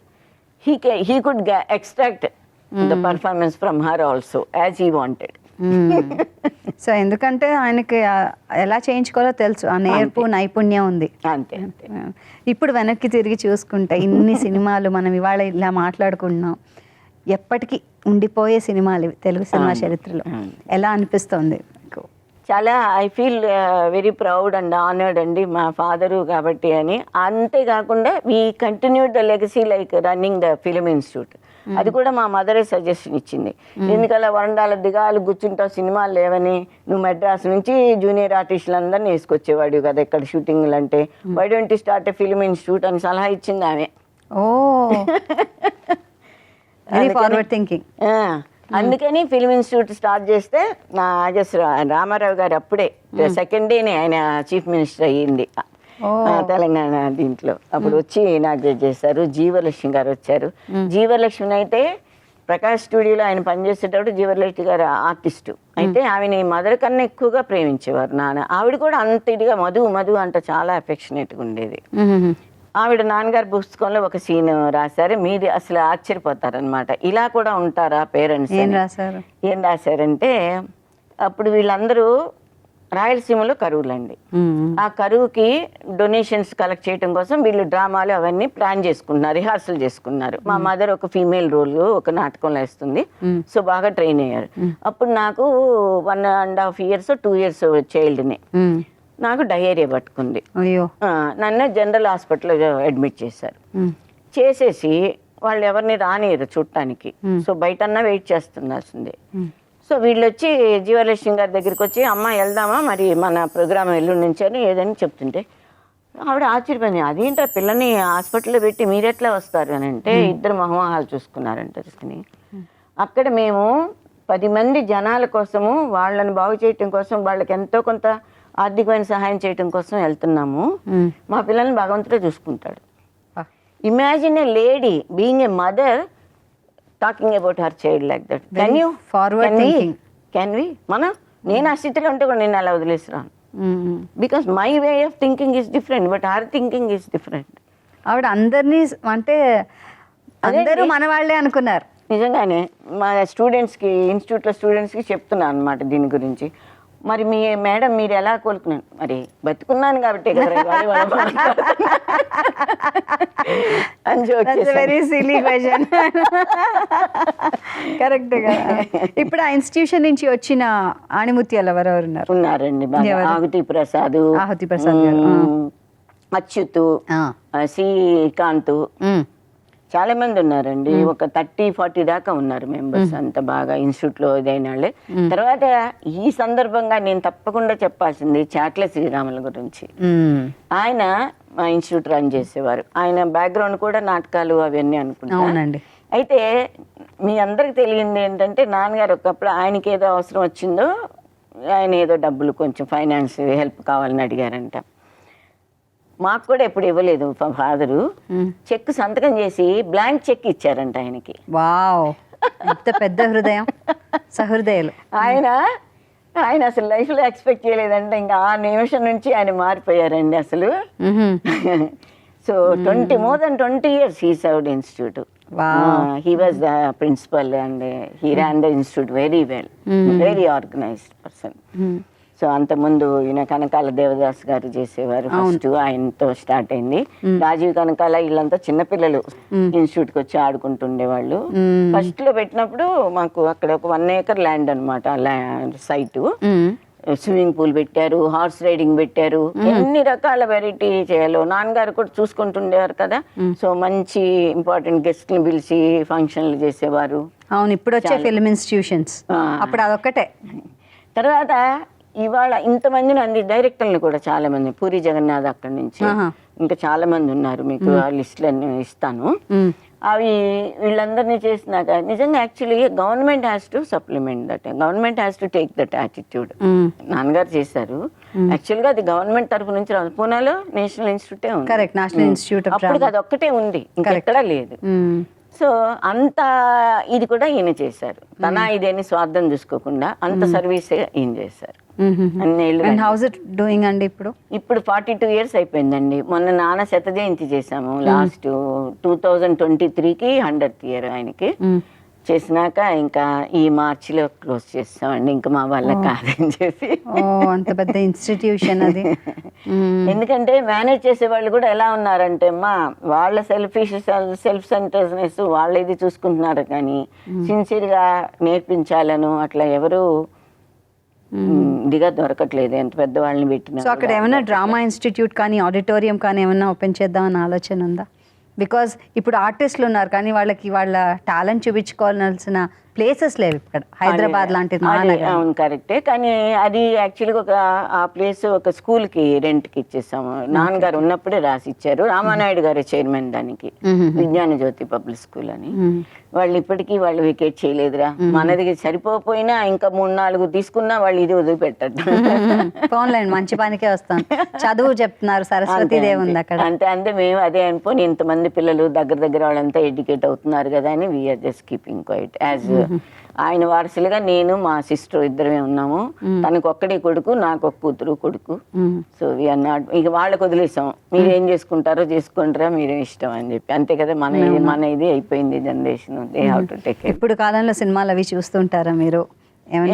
he could extract the performance from her also as he wanted. So ఎందుకంటే ఆయనకి ఎలా చేయించుకోవాలో తెలుసు, ఆ నేర్పు నైపుణ్యం ఉంది. అంతే. ఇప్పుడు వెనక్కి తిరిగి చూసుకుంటే ఇన్ని సినిమాలు మనం ఇవాళ ఇలా మాట్లాడుకుంటున్నాం, ఎప్పటికీ ఉండిపోయే సినిమాలు ఇవి తెలుగు సినిమా చరిత్రలో. ఎలా అనిపిస్తుంది? చాలా I feel very proud and honoured అండి, మా ఫాదరు కాబట్టి అని. అంతేకాకుండా we continued the legacy like running the film institute. అది కూడా మా మదరే సజెషన్ ఇచ్చింది. ఎందుకలా వరండాల దిగాలు కూర్చుంటావు, సినిమాలు లేవని, నువ్వు మెడ్రాస్ నుంచి జూనియర్ ఆర్టిస్టులు అందరినీ వేసుకొచ్చేవాడు కదా ఇక్కడ షూటింగ్లు అంటే, why don't you start a film institute అని సలహా ఇచ్చింది ఆమె. Forward thinking. అందుకని ఫిల్మ్ ఇన్స్టిట్యూట్ స్టార్ట్ చేస్తే నా రామారావు గారు అప్పుడే సెకండ్ డేనే ఆయన చీఫ్ మినిస్టర్ అయ్యింది తెలంగాణ దీంట్లో. అప్పుడు వచ్చి ఇనాగ్రేట్ చేశారు. జీవలక్ష్మి గారు వచ్చారు. జీవలక్ష్మిని అయితే ప్రకాష్ స్టూడియోలో ఆయన పనిచేసేటప్పుడు జీవలక్ష్మి గారు ఆర్టిస్టు అయితే ఆమెని మదర్ కన్నా ఎక్కువగా ప్రేమించేవారు నాన్న. ఆవిడ కూడా అంత ఇదిగా మధు అంటే చాలా అఫెక్షనేట్గా ఉండేది. ఆవిడ నాన్నగారి పుస్తకంలో ఒక సీన్ రాశారు, మీరు అసలు ఆశ్చర్యపోతారనమాట. ఇలా కూడా ఉంటారా పేరెంట్స్? ఏం రాశారంటే, అప్పుడు వీళ్ళందరూ రాయలసీమలో కరువులండి. ఆ కరువుకి డొనేషన్స్ కలెక్ట్ చేయడం కోసం వీళ్ళు డ్రామాలు అవన్నీ ప్లాన్ చేసుకున్నారు, రిహార్సల్ చేసుకున్నారు. మా మదర్ ఒక ఫీమేల్ రోల్ ఒక నాటకంలో వేస్తుంది, సో బాగా ట్రైన్ అయ్యారు. అప్పుడు నాకు 1.5 years 2 years చైల్డ్ని. నాకు డయేరియా పట్టుకుంది. నన్ను జనరల్ హాస్పిటల్లో అడ్మిట్ చేశారు. చేసేసి వాళ్ళు ఎవరిని రానియరు చూడటానికి, సో బయటన్నా వెయిట్ చేస్తుండాల్సిందే. సో వీళ్ళు వచ్చి జీవలక్ష్మి గారి దగ్గరికి వచ్చి, అమ్మ వెళ్దామా మరి మన ప్రోగ్రామ్ ఎల్లుండి నుంచి అని ఏదని చెప్తుంటే ఆవిడ ఆశ్చర్యపోయింది. అదేంటో పిల్లని హాస్పిటల్లో పెట్టి మీరెట్లా వస్తారు అని అంటే, ఇద్దరు మొహమొహాలు చూసుకున్నారంట. చూసుకుని అక్కడ మేము 10 మంది జనాల కోసము వాళ్ళని బాగు చేయటం కోసం, వాళ్ళకి ఎంతో కొంత ఆర్థికమైన సహాయం చేయటం కోసం వెళ్తున్నాము, మా పిల్లల్ని భగవంతుడే చూసుకుంటాడు. Imagine a lady being a mother talking about her child like that. Can we నేను ఆ స్థితిలో ఉంటే కూడా నేను అలా వదిలేసిరాను. Because my way of thinking is different, but her thinking is different. ఆవిడ అందరినీ అంటే అందరూ మన వాళ్ళే అనుకున్నారు. నిజంగానే మా స్టూడెంట్స్కి, ఇన్స్టిట్యూట్లో స్టూడెంట్స్కి చెప్తున్నాను అనమాట దీని గురించి. మరి మీ మేడం మీరు ఎలా కోలుకున్నాను? మరి బతుకున్నాను కాబట్టి కరెక్ట్ గా. ఇప్పుడు ఆ ఇన్స్టిట్యూషన్ నుంచి వచ్చిన ఆణిముత్యాలు ఎవరెవరు ఉన్నారండి? ఆహుతి ప్రసాద్, అచ్యుత్, శ్రీకాంత్, చాలా మంది ఉన్నారండి. ఒక 30-40 దాకా ఉన్నారు మెంబర్స్. అంత బాగా ఇన్స్టిట్యూట్ లో ఇదైన వాళ్ళే. తర్వాత ఈ సందర్భంగా నేను తప్పకుండా చెప్పాల్సింది చాట్ల శ్రీరాముల గురించి. ఆయన మా ఇన్స్టిట్యూట్ రన్ చేసేవారు. ఆయన బ్యాక్గ్రౌండ్ కూడా నాటకాలు అవన్నీ అనుకుంటాను. అయితే మీ అందరికి తెలియంది ఏంటంటే, నాన్నగారు ఒకప్పుడు ఆయనకి ఏదో అవసరం వచ్చిందో, ఆయన ఏదో డబ్బులు కొంచెం ఫైనాన్స్ హెల్ప్ కావాలని అడిగారంట. మాకు కూడా ఎప్పుడు ఇవ్వలేదు ఫాదరు. చెక్ సంతకం చేసి బ్లాంక్ చెక్ ఇచ్చారంట ఆయనకి. వావ్, ఎంత పెద్ద హృదయం, సహృదయాలు. ఆయన అసలు లైఫ్లో ఎక్స్పెక్ట్ చేయలేదంటే, ఇంకా ఆ నిమిషం నుంచి ఆయన మారిపోయారండి అసలు. So more than 20 years he served institute. Wow. He was the principal and he ran the institute very well. Very organized person. So అంతకుముందు ఈయన కనకాల దేవదాస్ గారు చేసేవారు ఫస్ట్, ఆయనతో స్టార్ట్ అయింది. రాజీవ్ కనకాల వీళ్ళంతా చిన్నపిల్లలు ఇన్స్టిట్యూట్ కి వచ్చి ఆడుకుంటుండేవాళ్ళు. ఫస్ట్ లో పెట్టినప్పుడు మాకు అక్కడ ఒక 1 acre ల్యాండ్ అనమాట, సైట్. స్విమ్మింగ్ పూల్ పెట్టారు, హార్స్ రైడింగ్ పెట్టారు, ఎన్ని రకాల వెరైటీ చేయాలో నాన్నగారు కూడా చూసుకుంటుండేవారు కదా. సో మంచి ఇంపార్టెంట్ గెస్ట్ని పిలిచి ఫంక్షన్లు చేసేవారు. అవును, ఇప్పుడు వచ్చే ఫిల్మ్ ఇన్స్టిట్యూషన్స్ అప్పుడు అదొక్కటే. తర్వాత ఇవాళ ఇంతమందిని అంది డైరెక్టర్లు కూడా చాలా మంది, పూరి జగన్నాథ్ అక్కడి నుంచి ఇంకా చాలా మంది ఉన్నారు, మీకు ఆ లిస్టులన్నీ ఇస్తాను. అవి వీళ్ళందరినీ చేసినాక నిజంగా actually government has to supplement that, government has to take that attitude. నాన్నగారు చేశారు యాక్చువల్గా, అది గవర్నమెంట్ తరఫు నుంచి రాదు. పూనాలో నేషనల్ ఇన్స్టిట్యూటే ఉంది, కరెక్ట్, నేషనల్ ఇన్స్టిట్యూట్. అప్పుడు అది ఒక్కటే ఉంది, ఇంకెక్కడా లేదు. సో అంత ఇది కూడా ఈయన చేశారు, తన ఇదేని స్వార్థం చూసుకోకుండా అంత సర్వీస్ ఈయన చేశారు అన్నేళ్ళు. హౌస్ ఇట్ డూయింగ్ అండి ఇప్పుడు? ఇప్పుడు 42 years అయిపోయిందండి. మొన్న నాన్న శత జయంతి చేసాము లాస్ట్ 2023కి 100th year ఆయనకి చేసినాక ఇంకా ఈ మార్చిలో క్లోజ్ చేస్తామండి, ఇంకా మా వాళ్ళ కాదని చేసి. అంత పెద్ద ఇన్స్టిట్యూషన్ అది. ఎందుకంటే మేనేజ్ చేసే వాళ్ళు కూడా ఎలా ఉన్నారంటే అమ్మా, వాళ్ళ సెల్ఫ్ సెంటర్స్నెస్ వాళ్ళ ఇది చూసుకుంటున్నారు, కానీ సిన్సియర్గా నేర్పించాలను అట్లా ఎవరు ఇదిగా దొరకట్లేదు, ఎంత పెద్ద వాళ్ళని పెట్టినా. సో అక్కడ ఏమైనా డ్రామా ఇన్స్టిట్యూట్ కానీ ఆడిటోరియం కానీ ఏమైనా ఓపెన్ చేద్దామని ఆలోచన ఉందా? బికాజ్ ఇప్పుడు ఆర్టిస్టులు ఉన్నారు కానీ వాళ్ళకి వాళ్ళ టాలెంట్ చూపించుకోవాల్సిన ప్లేసెస్ లేవు ఇక్కడ, హైదరాబాద్ లాంటిది. అవును కరెక్టే, కానీ అది యాక్చువల్గా ఆ ప్లేస్ ఒక స్కూల్కి రెంట్కి ఇచ్చేసాము. నాన్నగారు ఉన్నప్పుడే రాసి ఇచ్చారు, రామానాయుడు గారు చైర్మన్ దానికి, విజ్ఞాన జ్యోతి పబ్లిక్ స్కూల్ అని. వాళ్ళు ఇప్పటికీ వాళ్ళు వికెట్ చేయలేదురా, మనది సరిపోయినా ఇంకా 3-4 తీసుకున్నా వాళ్ళు ఇది వదిలిపెట్టద్దు. ఫోన్లైన్ మంచి పనికే వస్తాం, చదువు చెప్తున్నారు, సరస్వతి దేవి ఉంది అక్కడ. అంతే మేము అదే అనుకోని ఇంతమంది పిల్లలు దగ్గర వాళ్ళంతా ఎడ్యుకేట్ అవుతున్నారు కదా అని we are just keeping quiet. As ఆయన వారసులుగా నేను మా సిస్టర్ ఇద్దరమే ఉన్నాము, తనకు ఒక్కడే కొడుకు, నాకు ఒక కూతురు కొడుకు. సో వీఆర్ నాట్, ఇక వాళ్ళకి వదిలేసాం, మీరు ఏం చేసుకుంటారో చేసుకుంటారా, మీరే ఇష్టం అని చెప్పి, అంతే కదా. మన ఇది అయిపోయింది generation, they have to take. ఇప్పుడు కాలంలో సినిమాలు అవి చూస్తుంటారా మీరు?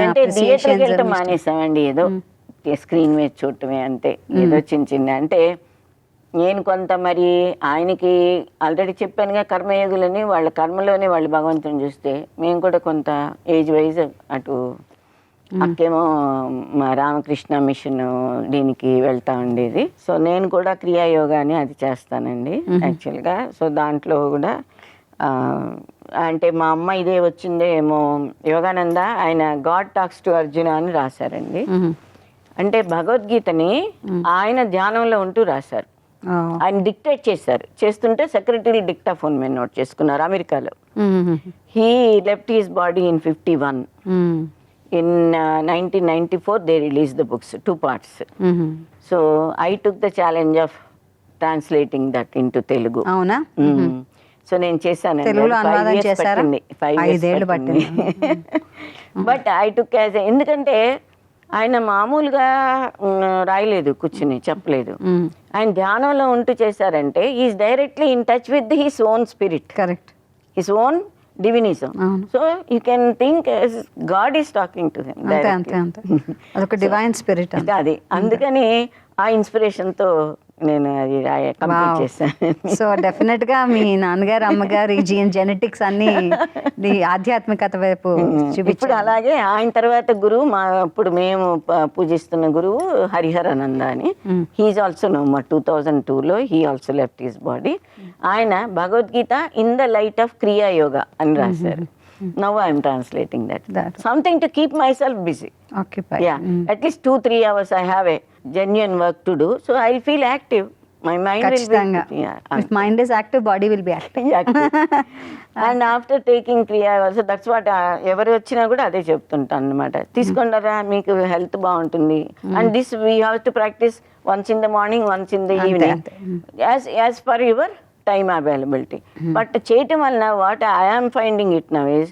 అంటే థియేటర్కి వెళ్ళటం మానేసామండి, ఏదో స్క్రీన్ మీద చూడటమే అంతే, ఏదో చిన్న అంటే. నేను కొంత మరి ఆయనకి ఆల్రెడీ చెప్పానుగా కర్మయోగులని, వాళ్ళ కర్మలోనే వాళ్ళు భగవంతుని చూస్తే, మేము కూడా కొంత ఏజ్ వైజ్ అటు అక్కేమో మా రామకృష్ణ మిషన్ దీనికి వెళ్తా ఉండేది. సో నేను కూడా క్రియాయోగా అని అది చేస్తానండి యాక్చువల్గా. సో దాంట్లో కూడా అంటే మా అమ్మ ఇదే వచ్చిందే ఏమో, యోగానంద ఆయన గాడ్ టాక్స్ టు అర్జున అని రాశారండి. అంటే భగవద్గీతని ఆయన ధ్యానంలో ఉంటూ రాశారు, ఆయన డిక్టేట్ చేశారు. చేస్తుంటే సెక్రటరీ డిక్టాఫోన్ మీద నోట్ చేసుకున్నారు అమెరికాలో. He left his body in 51. In 1994 they released the books, 2 parts. So I took the challenge of translating that into Telugu. అవునా? సో నేను చేశాను, తెలుగులో అనువాదం చేశారా? 5 years పట్టింది. బట్ ఐ టుక్ యాజ్, ఎందుకంటే ఆయన మామూలుగా రాయలేదు, కూర్చుని చెప్పలేదు, ఆయన ధ్యానంలో ఉంటూ చేశారంటే is directly in touch with his own spirit, correct, his own divinism. So you can think God is talking to him. అదొక డివైన్ స్పిరిట్ అది. అందుకని ఆ ఇన్స్పిరేషన్తో నేను అది కంప్లీట్ చేశాను. సో డెఫినెట్ గా మీ నాన్నగారు అమ్మగారు ఈ జెనెటిక్స్ అన్ని ఆధ్యాత్మికత వైపు చూపించారు. ఇప్పుడు అలాగే ఆయన తర్వాత గురువు ఇప్పుడు మేము పూజిస్తున్న గురువు హరిహరానంద అని, హీఈస్ ఆల్సో నోమర్. 2002లో he also left his body. ఆయన Bhagavad Gita in the light of Kriya Yoga అని రాశారు. Now I am translating that. Something to keep myself busy. Occupied. Yeah. At least 2-3 hours I have a genuine work to do. So I'll feel active. My mind will be... Yeah. If mind is active, body will be active. And after taking Kriya also, that's what ఎవరు వచ్చినా కూడా అదే చెప్తుంటాను అనమాట. తీసుకుంటారా, మీకు health బాగుంటుంది. And this we have to practice once in the morning, once in the evening. As per your time availability. But చేయటం వలన what I'm finding it now is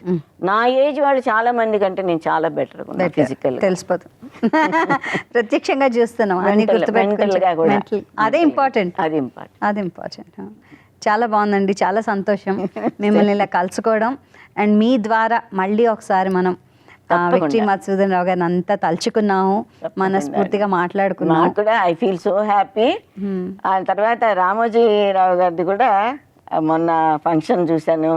నా ఏజ్ వాళ్ళు చాలా మంది కంటే నేను చాలా బెటర్ ఫిజికల్ తెలిసిపోతుంది. ప్రత్యక్షంగా చూస్తున్నాం అన్ని మెంటల్గా కూడా. అదే ఇంపార్టెంట్. అది ఇంపార్టెంట్. చాలా బాగుందండి, చాలా సంతోషం మిమ్మల్ని ఇలా కలుసుకోవడం. అండ్ మీ ద్వారా మళ్ళీ ఒకసారి మనం విక్టరీ మధుసూదన్ రావు గారిని అంతా తలుచుకున్నాము, మనస్ఫూర్తిగా మాట్లాడుకున్నాము కూడా. I feel so happy. ఆ తర్వాత రామోజీరావు గారిది కూడా మొన్న ఫంక్షన్ చూశాను.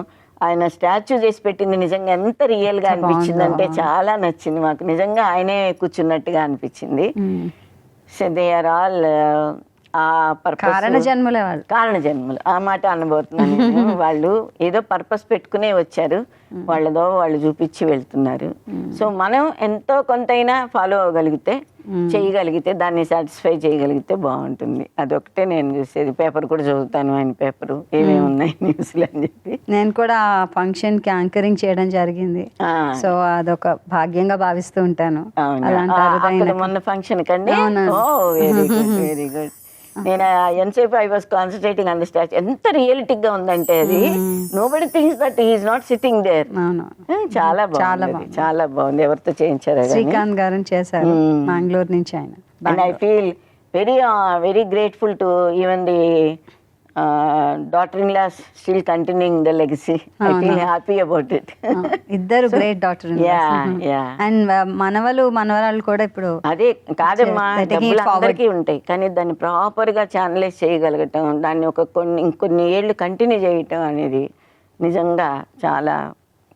ఆయన స్టాచ్యూ చేసి పెట్టింది నిజంగా ఎంత రియల్ గా అనిపించింది అంటే చాలా నచ్చింది మాకు. నిజంగా ఆయనే కూర్చున్నట్టుగా అనిపించింది. సో దే ఆర్ ఆల్ కారణ జన్మలే ఆ మాట అనబోతున్నాను. వాళ్ళు ఏదో పర్పస్ పెట్టుకునే వచ్చారు, వాళ్ళదో వాళ్ళు చూపించి వెళ్తున్నారు. సో మనం ఎంతో కొంతైనా ఫాలో అవ్వగలిగితే, చేయగలిగితే, దాన్ని సాటిస్ఫై చేయగలిగితే బాగుంటుంది. అదొకటే నేను చూసేది. పేపర్ కూడా చదువుతాను, ఆయన పేపరు ఏమేమి ఉన్నాయి న్యూస్లు అని చెప్పి. నేను కూడా ఫంక్షన్ కి యాంకరింగ్ చేయడం జరిగింది. సో అదొక భాగ్యంగా భావిస్తూ ఉంటాను. మొన్న ఫంక్షన్ కండి. Very good, very good. నేను ఎంతసేపు I was concentrating on the statue. ఎంత రియలిటిక్ గా ఉందంటే అది nobody thinks that he is not sitting there. చాలా బాగుంది, చాలా బాగుంది. ఎవరితో చేయించారు? శ్రీకాంత్ గారు చేశారు, మ్యాంగ్లూర్ నుంచి ఆయన. And I feel very grateful to even the daughter-in-laws still continuing the legacy. I feel happy about it. ఇద్దరు గ్రేట్ డాటర్-in-laws. అండ్ మనవరాలు కూడా ఇప్పుడు అదే కాదమ్మా, డబ్బులు అందరికీ ఉంటాయి కానీ దాన్ని ప్రాపర్ గా ఛానలైజ్ చేయగలగటం, దాన్ని ఇంకొన్ని ఏళ్ళు కంటిన్యూ చేయటం అనేది నిజంగా చాలా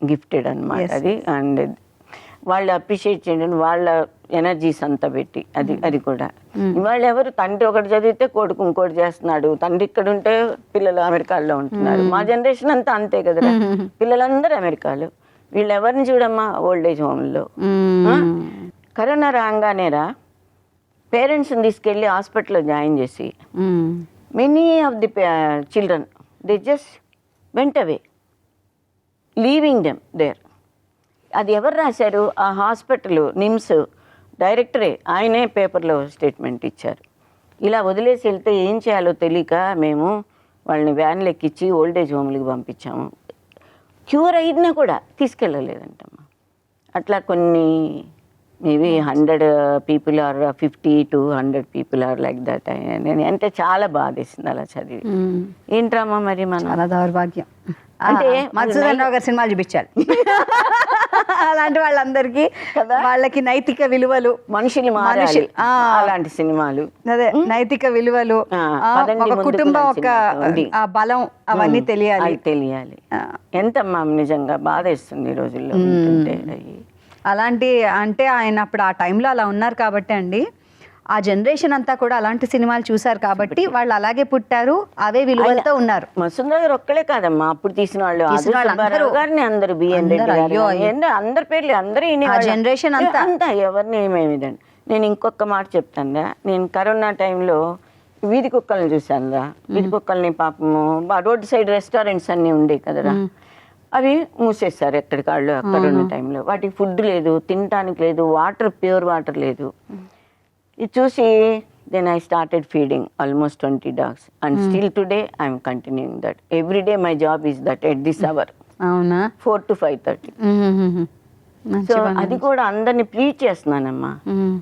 గిఫ్టెడ్ అన్నమాట అది. అండ్ వాళ్ళు అప్రిషియేట్ చేయండి వాళ్ళ ఎనర్జీస్ అంతా పెట్టి. అది కూడా ఇవాళ ఎవరు తండ్రి ఒకటి చదివితే కొడుకు ఇంకోటి చేస్తున్నాడు, తండ్రి ఇక్కడ ఉంటే పిల్లలు అమెరికాలో ఉంటున్నారు. మా జనరేషన్ అంతా అంతే కదరా, పిల్లలందరూ అమెరికాలో. వీళ్ళు ఎవరిని చూడమ్మా ఓల్డ్ ఏజ్ హోమ్లో. కరోనా రాగానేరా పేరెంట్స్ని తీసుకెళ్ళి హాస్పిటల్లో జాయిన్ చేసి many of the children they just went away, leaving them there. అది ఎవరు రాశారు? ఆ హాస్పిటల్ నిమ్స్ డైరెక్టరే, ఆయనే పేపర్లో స్టేట్మెంట్ ఇచ్చారు. ఇలా వదిలేసి వెళ్తే ఏం చేయాలో తెలియక మేము వాళ్ళని వ్యాన్లు ఎక్కించి ఓల్డేజ్ హోమ్లకి పంపించాము. క్యూర్ అయినా కూడా తీసుకెళ్ళలేదంటమ్మా. అట్లా కొన్ని maybe 100 people or 50 to 100 people or like that. నేను అంటే చాలా బాధేసింది అలా చదివి. ఏంట్రమ్మా మరి మన చాలా దౌర్భాగ్యం. అంటే మధుసూదన్ రావు గారి సినిమాలు చూపించాలి అలాంటి వాళ్ళందరికీ. వాళ్ళకి నైతిక విలువలు, మనుషులు అలాంటి సినిమాలు, అదే నైతిక విలువలు, ఒక కుటుంబం ఒక బలం, అవన్నీ తెలియాలి. ఎంతమ్మా నిజంగా బాధేస్తుంది ఈ రోజుల్లో. అలాంటి అంటే ఆయన అప్పుడు ఆ టైంలో అలా ఉన్నారు కాబట్టి అండి, ఆ జనరేషన్ అంతా కూడా అలాంటి సినిమాలు చూసారు కాబట్టి వాళ్ళు అలాగే పుట్టారు, అవే విలువలతో ఉన్నారు. మధుసూదన్ గారు ఒక్కలే కాదమ్మా, అప్పుడు తీసిన వాళ్ళు గారిని అందరు బిఎన్ రెడ్డి అందరి పేర్లు అందరూ జనరేషన్ అంతా ఎవరిని ఏమేమిదండి. నేను ఇంకొక మాట చెప్తాను. నేను కరోనా టైంలో వీధి కుక్కల్ని చూశాను. వీధి కుక్కల్ని పాపము రోడ్ సైడ్ రెస్టారెంట్స్ అన్నీ ఉండేవి కదరా, అవి మూసేస్తారు ఎక్కడికాళ్ళు. కరోనా టైంలో వాటికి ఫుడ్ లేదు, తినటానికి లేదు, ప్యూర్ వాటర్ లేదు. ఇది చూసి then I started feeding almost 20 dogs and still today I'm continuing that. Every day my job is that at this hour. అవునా? 4 to 5:30. సో అది కూడా అందరిని ప్లీజ్ చేస్తున్నానమ్మా.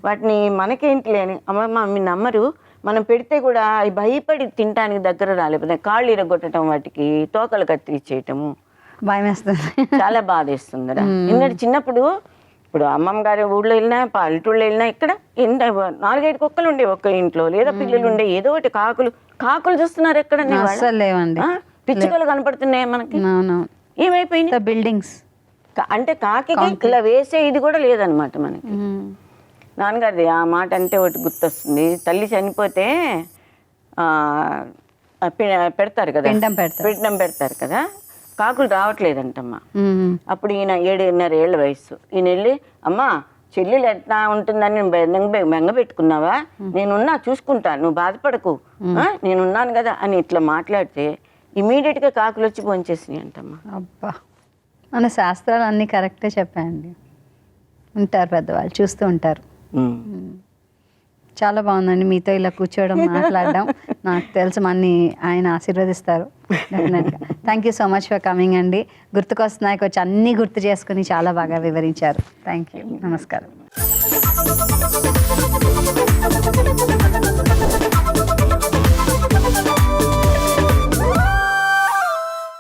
వాటిని మనకేంటి లేని అమ్మమ్మ మీ నమ్మరు, మనం పెడితే కూడా అవి భయపడి తినటానికి దగ్గర రాలేకపోతే కాళ్ళు ఇరగొట్టడం, వాటికి తోకలు కత్తిరించేయటము భయం వేస్తుంది. చాలా బాధ వేస్తుందిరా. ఎందుకంటే చిన్నప్పుడు ఇప్పుడు అమ్మమ్మ గారి ఊళ్ళో వెళ్ళినా పల్లెటూళ్ళు వెళ్ళినా ఇక్కడ 4-5 కుక్కలు ఉండే ఒక్క ఇంట్లో, లేదా పిల్లలు ఉండే, ఏదో ఒకటి కాకులు చూస్తున్నారు ఎక్కడ లేవండి, పిచ్చుకలు కనపడుతున్నాయి మనకి. ఏమైపోయింది బిల్డింగ్స్ అంటే కాకి ఇలా వేసే ఇది కూడా లేదనమాట మనకి. నాన్నగారిది ఆ మాట అంటే ఒకటి గుర్తొస్తుంది. తల్లి చనిపోతే పెడతారు కదా, పిండం పెడతారు కదా, కాకులు రావట్లేదంటమ్మా. అప్పుడు ఈయన 7.5 ఏళ్ళ వయసు. ఈయన వెళ్ళి అమ్మా చెల్లెలు ఎట్లా ఉంటుందని బెంగ పెట్టుకున్నావా, నేనున్నా చూసుకుంటాను, నువ్వు బాధపడకు, నేనున్నాను కదా అని ఇట్లా మాట్లాడితే ఇమీడియట్గా కాకులు వచ్చి భోంచేసినాయి అంటమ్మా. అబ్బా, మన శాస్త్రాలు అన్నీ కరెక్టే చెప్పాయండి. ఉంటారు పెద్దవాళ్ళు, చూస్తూ ఉంటారు. చాలా బాగుందండి మీతో ఇలా కూర్చోవడం మాట్లాడడం. నాకు తెలుసు అన్ని ఆయన ఆశీర్వదిస్తారు డెఫినెట్గా. Thank you so much for coming అండి. గుర్తుకొస్తున్నాయి వచ్చి అన్నీ గుర్తు చేసుకుని చాలా బాగా వివరించారు. Thank you. నమస్కారం.